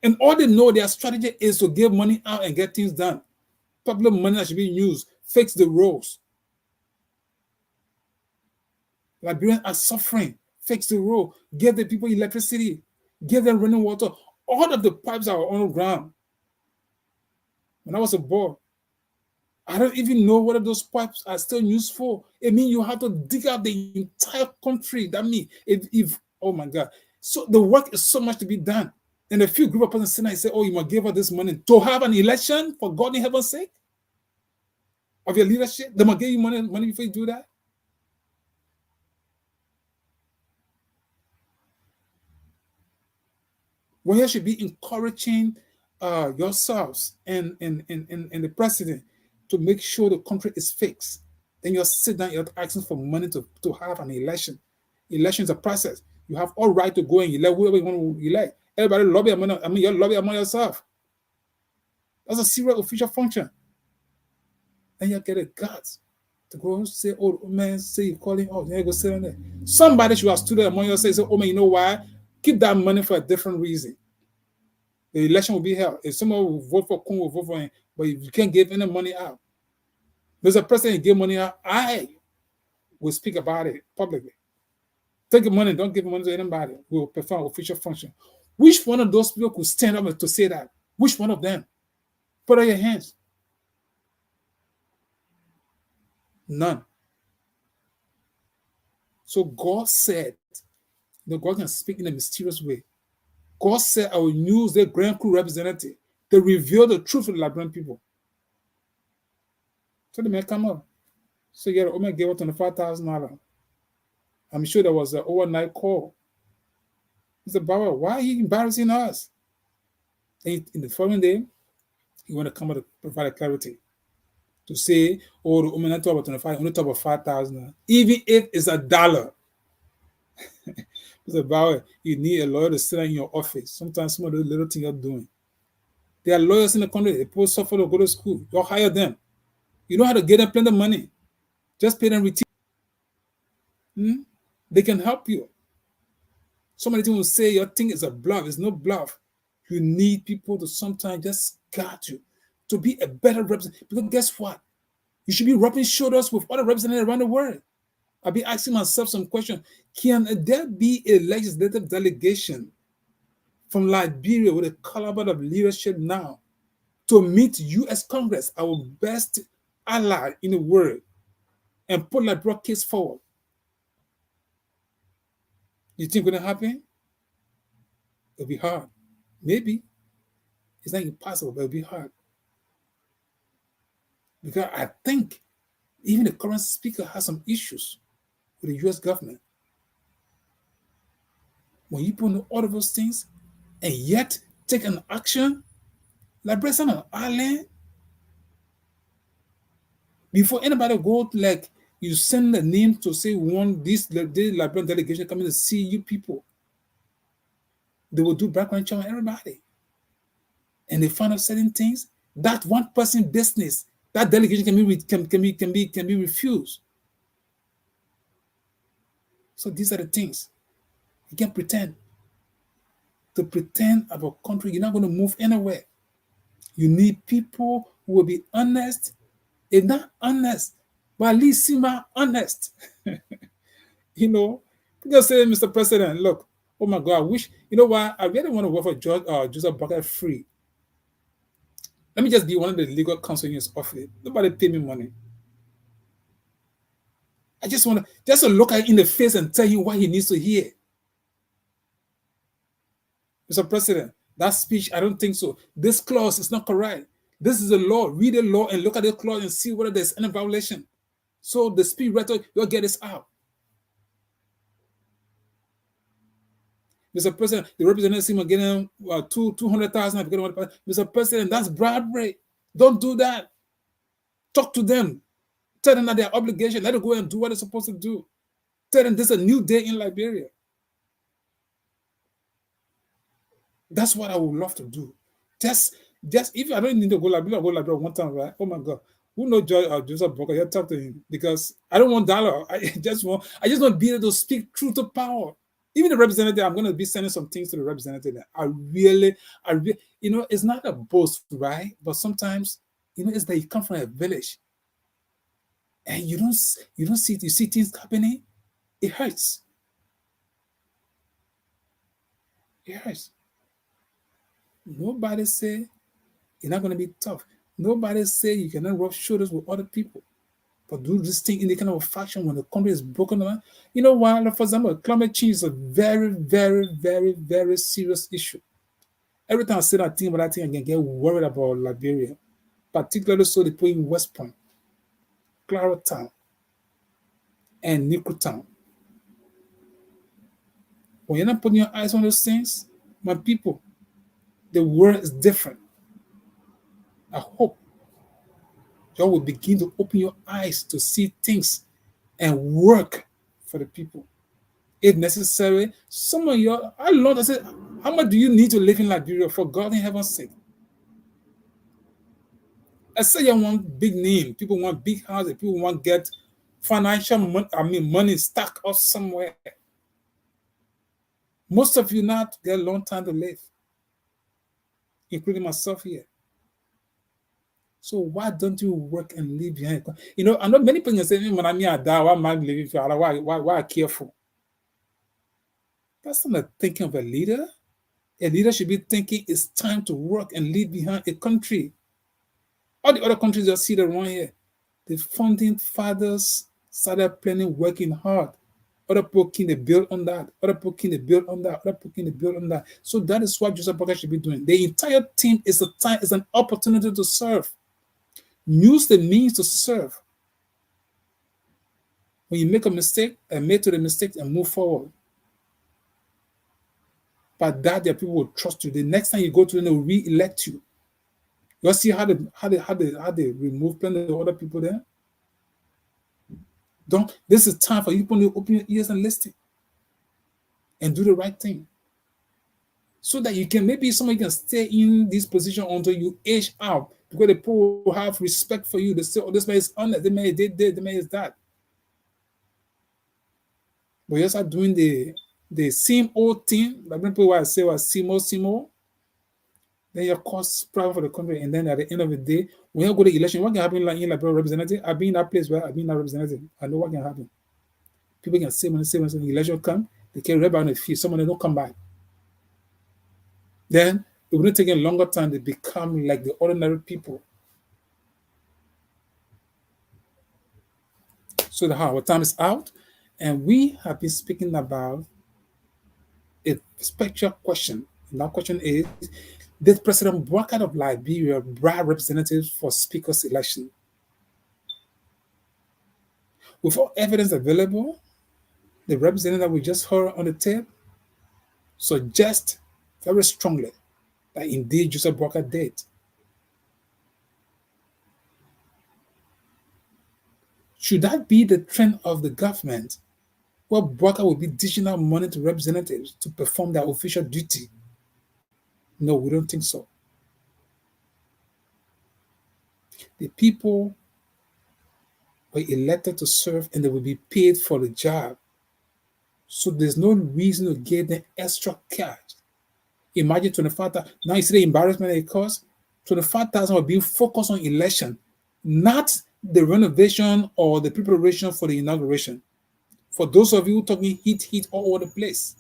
And all they know, their strategy is to give money out and get things done. public money that should be used, fix the roads. Liberians are suffering. Fix the road. Give the people electricity. Give them running water. All of the pipes are on the ground. When I was a boy, I don't even know whether those pipes are still useful. It means you have to dig out the entire country. That means if oh my God. So the work is so much to be done. And a few group of persons sit and say, oh, you must give us this money to have an election for God in heaven's sake of your leadership. They must give you money before you do that. Well, you should be encouraging yourselves and the president to make sure the country is fixed. Then you sit down, you're asking for money to have an election. Election is a process. You have all right to go and elect whoever you want to elect. Everybody lobby among, you lobby among yourself. That's a serious official function. And you get the guts to go say, oh man, say you calling, oh, there you go sit on there. Somebody should have stood there among yourself and say, oh man, you know why? Keep that money for a different reason. The election will be held. If someone will vote for Kung, will vote for him, but if you can't give any money out, there's a president give money out, I will speak about it publicly. Take the money, don't give money to anybody. We will perform official function. Which one of those people could stand up to say that? Which one of them? Put out your hands. None. So God said, that God can speak in a mysterious way. God said, I will use the Grand Crew representative to reveal the truth to the Liberian people. So the man come up. So yeah, the man gave us $25,000. I'm sure there was an overnight call. Mr. Bauer, why are you embarrassing us? And in the following day, he want to come out to provide clarity. To say, oh, the woman talk about 25, only talk about 5,000. Even if it's $1. Mr. Bauer, you need a lawyer to sit in your office. Sometimes some of the little things you're doing. There are lawyers in the country, they post suffer to go to school. You hire them. You know how to get them plenty of money. Just pay them with They can help you. Somebody will say your thing is a bluff. It's no bluff. You need people to sometimes just guide you to be a better representative. Because guess what? You should be rubbing shoulders with other representatives around the world. I'll be asking myself some questions. Can there be a legislative delegation from Liberia with a caliber of leadership now to meet U.S. Congress, our best ally in the world, and put Liberia case forward? You think it's going to happen? It'll be hard. Maybe. It's not impossible, but it'll be hard. Because I think even the current speaker has some issues with the U.S. government. When you put in all of those things and yet take an action, Liberia on an island, before anybody go, like, you send the name to say we want this Liberian delegation coming to see you people. They will do background check on everybody. And they find out certain things. That one person business, that delegation can be refused. So these are the things. You can't pretend. To pretend about country, you're not going to move anywhere. You need people who will be honest. If not honest, but at least seem honest. You know, just say, Mr. President, look, oh my God, I wish, you know what? I really want to work for Joseph Boakai free. Let me just be one of the legal counsel in his office. Nobody pay me money. I just want to look at him in the face and tell him what he needs to hear. Mr. President, that speech, I don't think so. This clause is not correct. This is the law. Read the law and look at the clause and see whether there's any violation. So the speech writer, you'll get this out. Mr. President, the representative seem getting 200,000. Mr. President, that's bribery. Don't do that. Talk to them. Tell them that their obligation. Let them go and do what they're supposed to do. Tell them this is a new day in Liberia. That's what I would love to do. Just if I don't need to go Liberia one time, right? Oh my God. Who knows Joseph Boakai? You talk to him because I don't want dollar. I just want to be able to speak truth to power. Even the representative, I'm going to be sending some things to the representative. I really, you know, it's not a boast, right? But sometimes It's like you come from a village and you don't see things happening. It hurts. It hurts. Nobody say it's not going to be tough. Nobody say you cannot rub shoulders with other people. But do this thing in the kind of fashion when the country is broken down. You know why? Like, for example, climate change is a very, very, very, very serious issue. Every time I say that thing about that thing, I can get worried about Liberia, particularly so they put in West Point, Claro Town, and Nico Town. When you're not putting your eyes on those things, my people, the world is different. I hope you will begin to open your eyes to see things and work for the people. If necessary, some of your, I said, how much do you need to live in Liberia for God in heaven's sake? I say you want big name, people want big houses, people want to get financial money stuck up somewhere. Most of you not get a long time to live, including myself here. So why don't you work and leave behind? I know many people say, when I'm here, why am I living for? Why careful? That's not the thinking of a leader. A leader should be thinking it's time to work and leave behind a country. All the other countries you see around here, the founding fathers started planning, working hard. Other people can they build on that. Other people can they build on that. Other people can they build on that. So that is what Joseph Boakai should be doing. The entire team is an opportunity to serve. Use the means to serve. When you make a mistake, admit to the mistake and move forward. But that their people will trust you. The next time you go to them, they'll re-elect you. You see how they remove plenty of other people there? This is time for you to open your ears and listen and do the right thing. So that you can, maybe somebody can stay in this position until you age out, because the people will have respect for you. They say, oh, this man is honest, the man is this, the man is that. But you start doing the same old thing, like people I say was Simo, then you cause problem for the country, and then at the end of the day, when you go to election, what can happen like in Liberia representative? I've been in that place where I've been that representative. I know what can happen. People can say when the election come, they can rebel on the field, some of them don't come back. Then it will take a longer time to become like the ordinary people. So our time is out, and we have been speaking about a special question. And that question is, did President Boakai of Liberia bribe representatives for speaker's election? With all evidence available, the representative we just heard on the tape suggest very strongly that indeed Joseph Boakai did. Should that be the trend of the government, where Boakai will be dishing out money to representatives to perform their official duty? No, we don't think so. The people were elected to serve and they will be paid for the job. So there's no reason to give them extra cash. Imagine 25,000. Now you see the embarrassment it costs. 25,000 will be focused on election, not the renovation or the preparation for the inauguration. For those of you talking heat all over the place,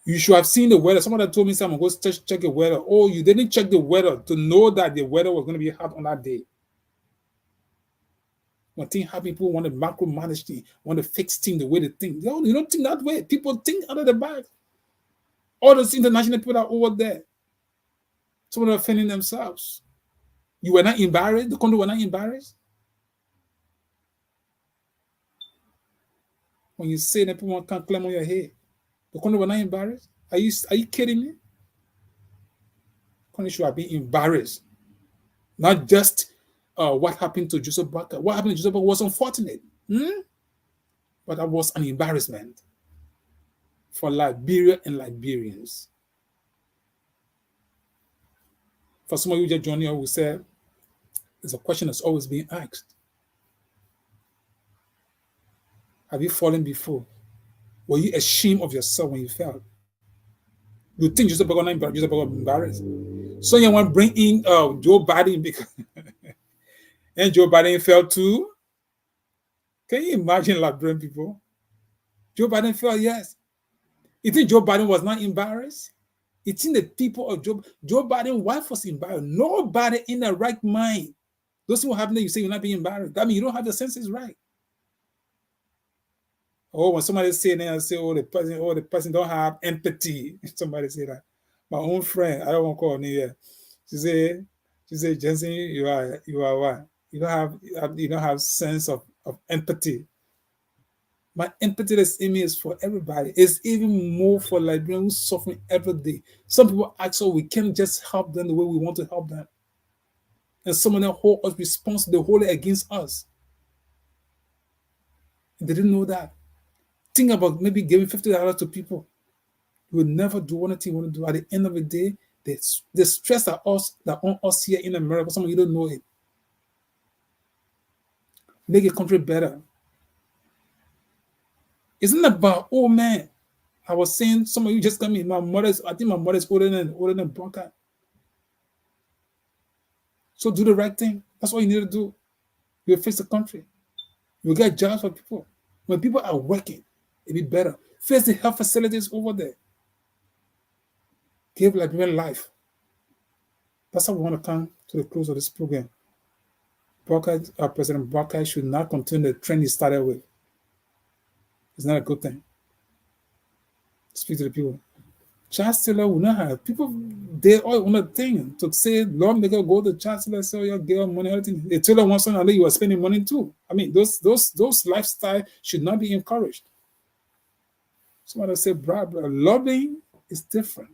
you should have seen the weather. Somebody told me, I'm going to go check the weather. Oh, you didn't check the weather to know that the weather was going to be hot on that day. When things happen, people want to micromanage things, want to fix things the way they think. No, you don't think that way. People think out of the bag. All those international people are over there. Some of them are offending themselves. You were not embarrassed? The country were not embarrassed? When you say that people can't climb on your head, the country were not embarrassed? Are you kidding me? The country should have been embarrassed. Not just what happened to Joseph Boakai. What happened to Joseph Boakai was unfortunate. But that was an embarrassment for Liberia and Liberians. For some of you just joining us, we say, there's a question that's always being asked. Have you fallen before? Were you ashamed of yourself when you fell? You think Joseph Boakai was embarrassed? So you want to bring in Joe Biden because and Joe Biden fell too. Can you imagine Liberian people? Joe Biden fell, yes. You think Joe Biden was not embarrassed? You think the people of Joe Biden's wife was embarrassed? Nobody in their right mind. Those things will happen that you say you're not being embarrassed. That means you don't have the senses right. Oh, when somebody say that, I say, oh, the person don't have empathy. Somebody say that. My own friend, I don't want to call her name here. She said, Jensen, you are what? You don't have sense of empathy. My empathyless image is for everybody. It's even more for Liberians who suffering every day. Some people ask, oh, we can't just help them the way we want to help them. And some of them hold us responsible, they hold it against us. And they didn't know that. Think about maybe giving $50 to people. You will never do one thing you want to do. At the end of the day, the stress that on us here in America, some of you don't know it. Make a country better. Isn't about, oh man, I was saying, some of you just come in. I think my mother's older than Boakai. So do the right thing. That's all you need to do. You'll fix the country. You'll get jobs for people. When people are working, it'll be better. Fix the health facilities over there. Give Liberian life. That's how we want to come to the close of this program. President Boakai should not continue the trend he started with. It's not a good thing. Speak to the people. Chancellor will not have people. They all want a thing to say lawmaker go to chancellor, say your girl money, everything. They tell her once and you are spending money too. I mean, those lifestyle should not be encouraged. Somebody say bribe. Lobbying is different.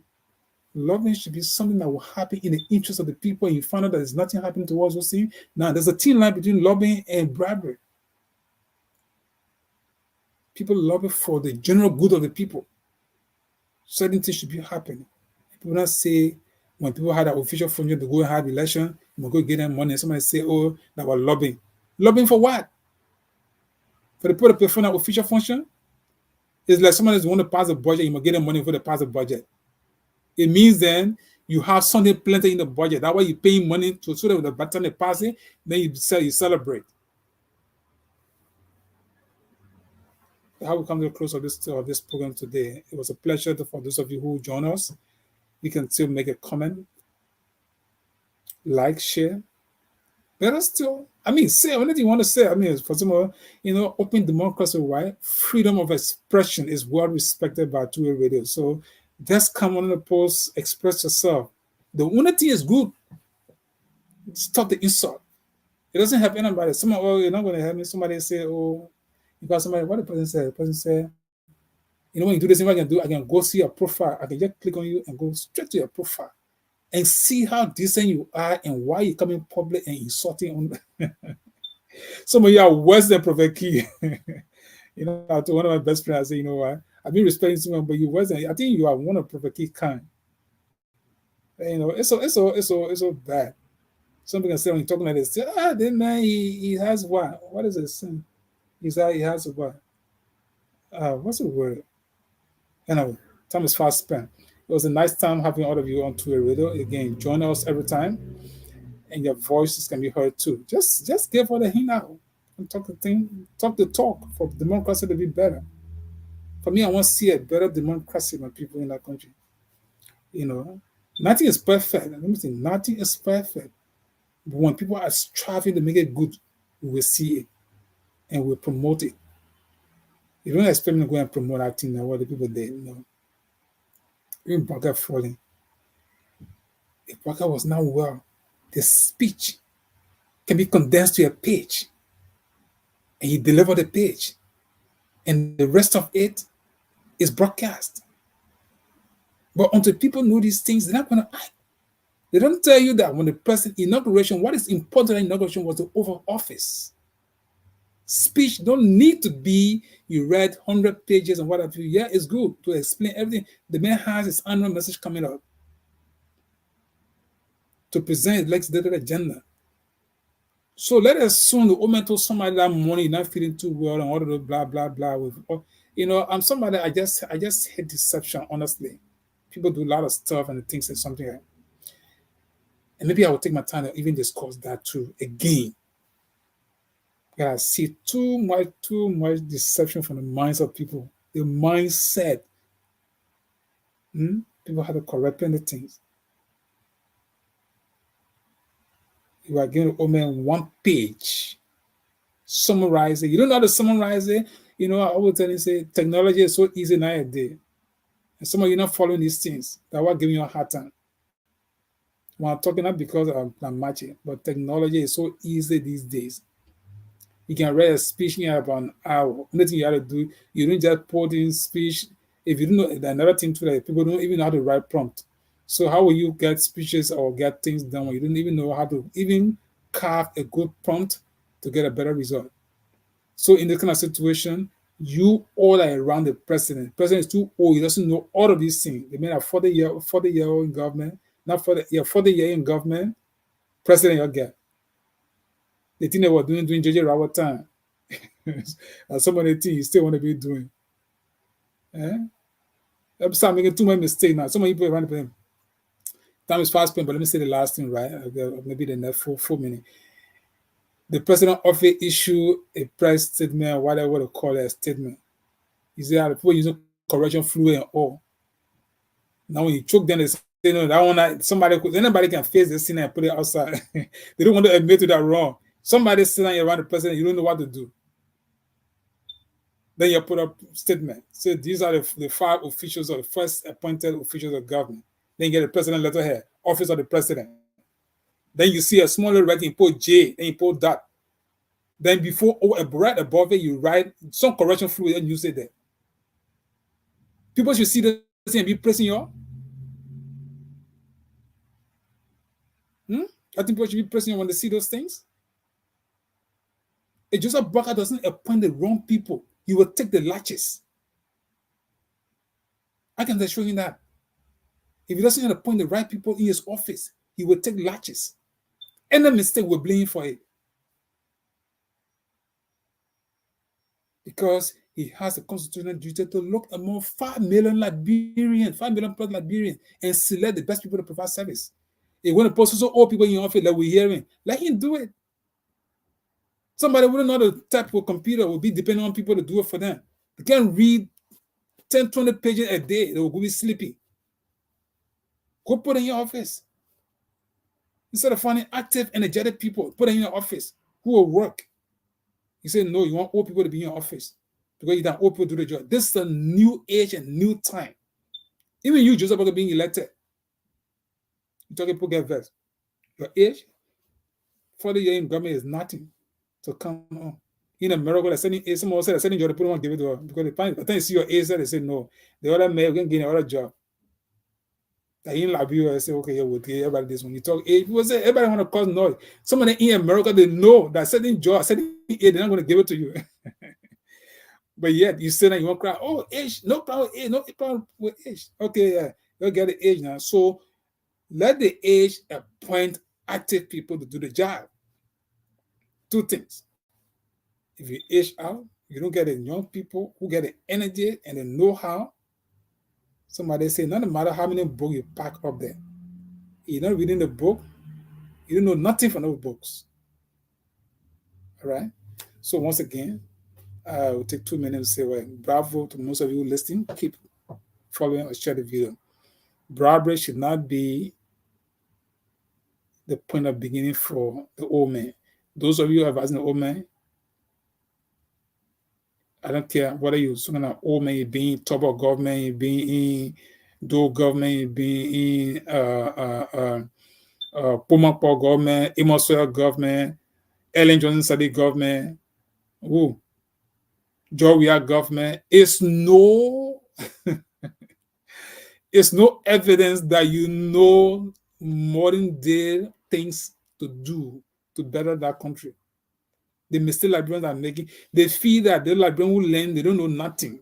Lobbying should be something that will happen in the interest of the people. And you find out that there's nothing happening towards those things. Now there's a thin line between lobbying and bribery. People lobby for the general good of the people. Certain things should be happening. People not say when people had an official function to go and have election, you go get them money. Somebody say, oh, that was lobbying. Lobbying for what? For the people to pay for an official function? It's like somebody want to pass a budget, you must get them money for the pass the budget. It means then you have something plenty in the budget. That's why you're paying money to so that by the time they pass it, then you celebrate. How we come to the close of this program today. It was a pleasure for those of you who join us. You can still make a comment, like, share. Better still, say anything you want to say. For some, open democracy, right? Freedom of expression is well respected by two-way radio. So just come on the post, express yourself. The unity is good. Stop the insult. It doesn't help anybody. Someone, oh, you're not going to help me. Somebody say, oh, because somebody, what the person said? The person said, when you do this, what I can go see your profile. I can just click on you and go straight to your profile and see how decent you are and why you come in public and insulting on. Some of you are worse than Prophet Key. I told one of my best friends, I say, what? I've been respecting someone, but you worse than. I think you are one of Prophet Key kind. It's so bad. Something can say when you're talking like this, this man, he has what? What is it? He has what? What's the word? Anyway, time is fast spent. It was a nice time having all of you on Twitter Radio. Again, join us every time, and your voices can be heard too. Just give all the hint out and talk the talk for democracy to be better. For me, I want to see a better democracy than people in that country. Nothing is perfect. Let me say, nothing is perfect. But when people are striving to make it good, we will see it and we'll promote it. You don't expect me to go and promote that thing now, what the people did, Even Boakai falling. If Boakai was not well, the speech can be condensed to a page. And you deliver the page. And the rest of it is broadcast. But until people know these things, they're not going to act. They don't tell you that when the person inauguration, what is important in inauguration was the Oval Office. Speech don't need to be you read 100 pages and whatever. Yeah, it's good to explain everything. The man has his annual message coming up to present his legislative agenda. So let us assume the moment to somebody that money not feeling too well and all of the blah blah blah. I'm somebody I just hate deception. Honestly, people do a lot of stuff and think it's something. And maybe I will take my time to even discuss that too again. Because I see too much deception from the minds of people. The mindset. People have to correct plenty things. You are giving Omen one page, summarize it. You don't know how to summarize it. You know, I always tell you, say, technology is so easy nowadays. And some of you not following these things. That's what giving you a hard time. When I'm talking not because I'm matching, but technology is so easy these days. You can write a speech in about an hour. Nothing you have to do, you don't just put in speech. If you don't know, another thing too, that people don't even know how to write prompt. So how will you get speeches or get things done when you don't even know how to even carve a good prompt to get a better result? So in this kind of situation, you all are around the president. The president is too old. He doesn't know all of these things. They may have 40 year old in government, not 40 year in government, president you get. The thing they were doing JJ Rawat time. And some of the things you still want to be doing. I'm start making too many mistakes now. Some of people around the time is fast spent, but let me say the last thing, right? Maybe the next 4 minutes. The president often issue a press statement, whatever what they call a statement. You see how the people using correction fluid and all. Now when you choke them, they say, no, that one anybody can face this thing and put it outside. They don't want to admit to that wrong. Somebody sitting around the president, you don't know what to do. Then you put up statement. So these are the 5 officials or the first appointed officials of government. Then you get the president letterhead, office of the president. Then you see a smaller writing, you put J, then you put that. Then before, right above it, you write some correction fluid and you say that. People should see this and be pressing you. I think people should be pressing you when they see those things. If Joseph Boakai doesn't appoint the wrong people, he will take the latches. I can assure you that. If he doesn't appoint the right people in his office, he will take latches. Any mistake, we're blaming for it. Because he has a constitutional duty to look among 5 million Liberians, 5 million plus Liberians, and select the best people to provide service. If you want to post so old people in your office that we're hearing, let him do it. Somebody wouldn't know the type of computer will be depending on people to do it for them. They can't read 10, 20 pages a day. They will be sleepy. Go put it in your office. Instead of finding active, energetic people, put it in your office who will work. You say, no, you want old people to be in your office because you don't old people do the job. This is a new age and new time. Even you, Joseph, about being elected. You talking people get vexed. Your age, 40 years in government is nothing to come on. In America, they're sending age. Someone said they're sending job, people won't give it to her because they find it. But then you see your age, they say no. The other man can get another job. In Liberia, I say, okay, we'll give everybody this one. You talk age, people say everybody want to cause noise. Somebody in America, they know that certain job, certain age, they're not going to give it to you. But yet you say that you want to cry, oh, age, no problem, age, no problem with age. Okay, yeah, you'll get the age now. So let the age appoint active people to do the job. 2 things. If you age out, you don't get the young people who get the energy and the know-how. Somebody say, no matter how many books you pack up there, you're not reading the book, you don't know nothing from those books. All right? So once again, we'll take 2 minutes to say, well, bravo to most of you listening. Keep following or share the video. Bribery should not be the point of beginning for the old man. Those of you who are advising the old man, I don't care whether you're talking about old man, you're being top of government, you're being in do government, you're being in Pumapo government, Imoswell government, Ellen Johnson Sadi government, Joria government. It's no evidence that you know modern day things to do to better that country. The mistake Liberians are making, they feel that the Liberians who learn, they don't know nothing.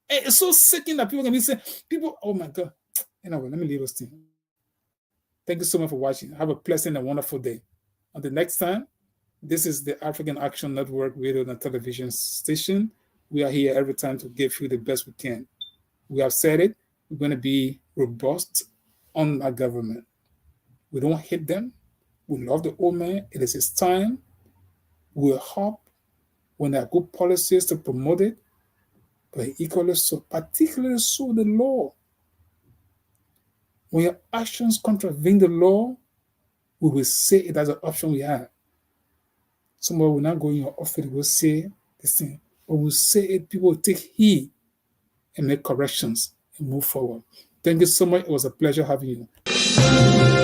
It's so sickening that people can be saying, people, oh my God. Anyway, let me leave this thing. Thank you so much for watching. Have a pleasant and wonderful day. Until next time, this is the African Action Network radio and television station. We are here every time to give you the best we can. We have said it, we're going to be robust on our government. We don't hate them. We love the old man. It is his time. We'll help when there are good policies to promote it, but equally so, particularly so the law. When your actions contravene the law, we will say it as an option we have. Somebody will not go in your office, will say this thing, but we'll say it, people will take heed and make corrections and move forward. Thank you so much. It was a pleasure having you.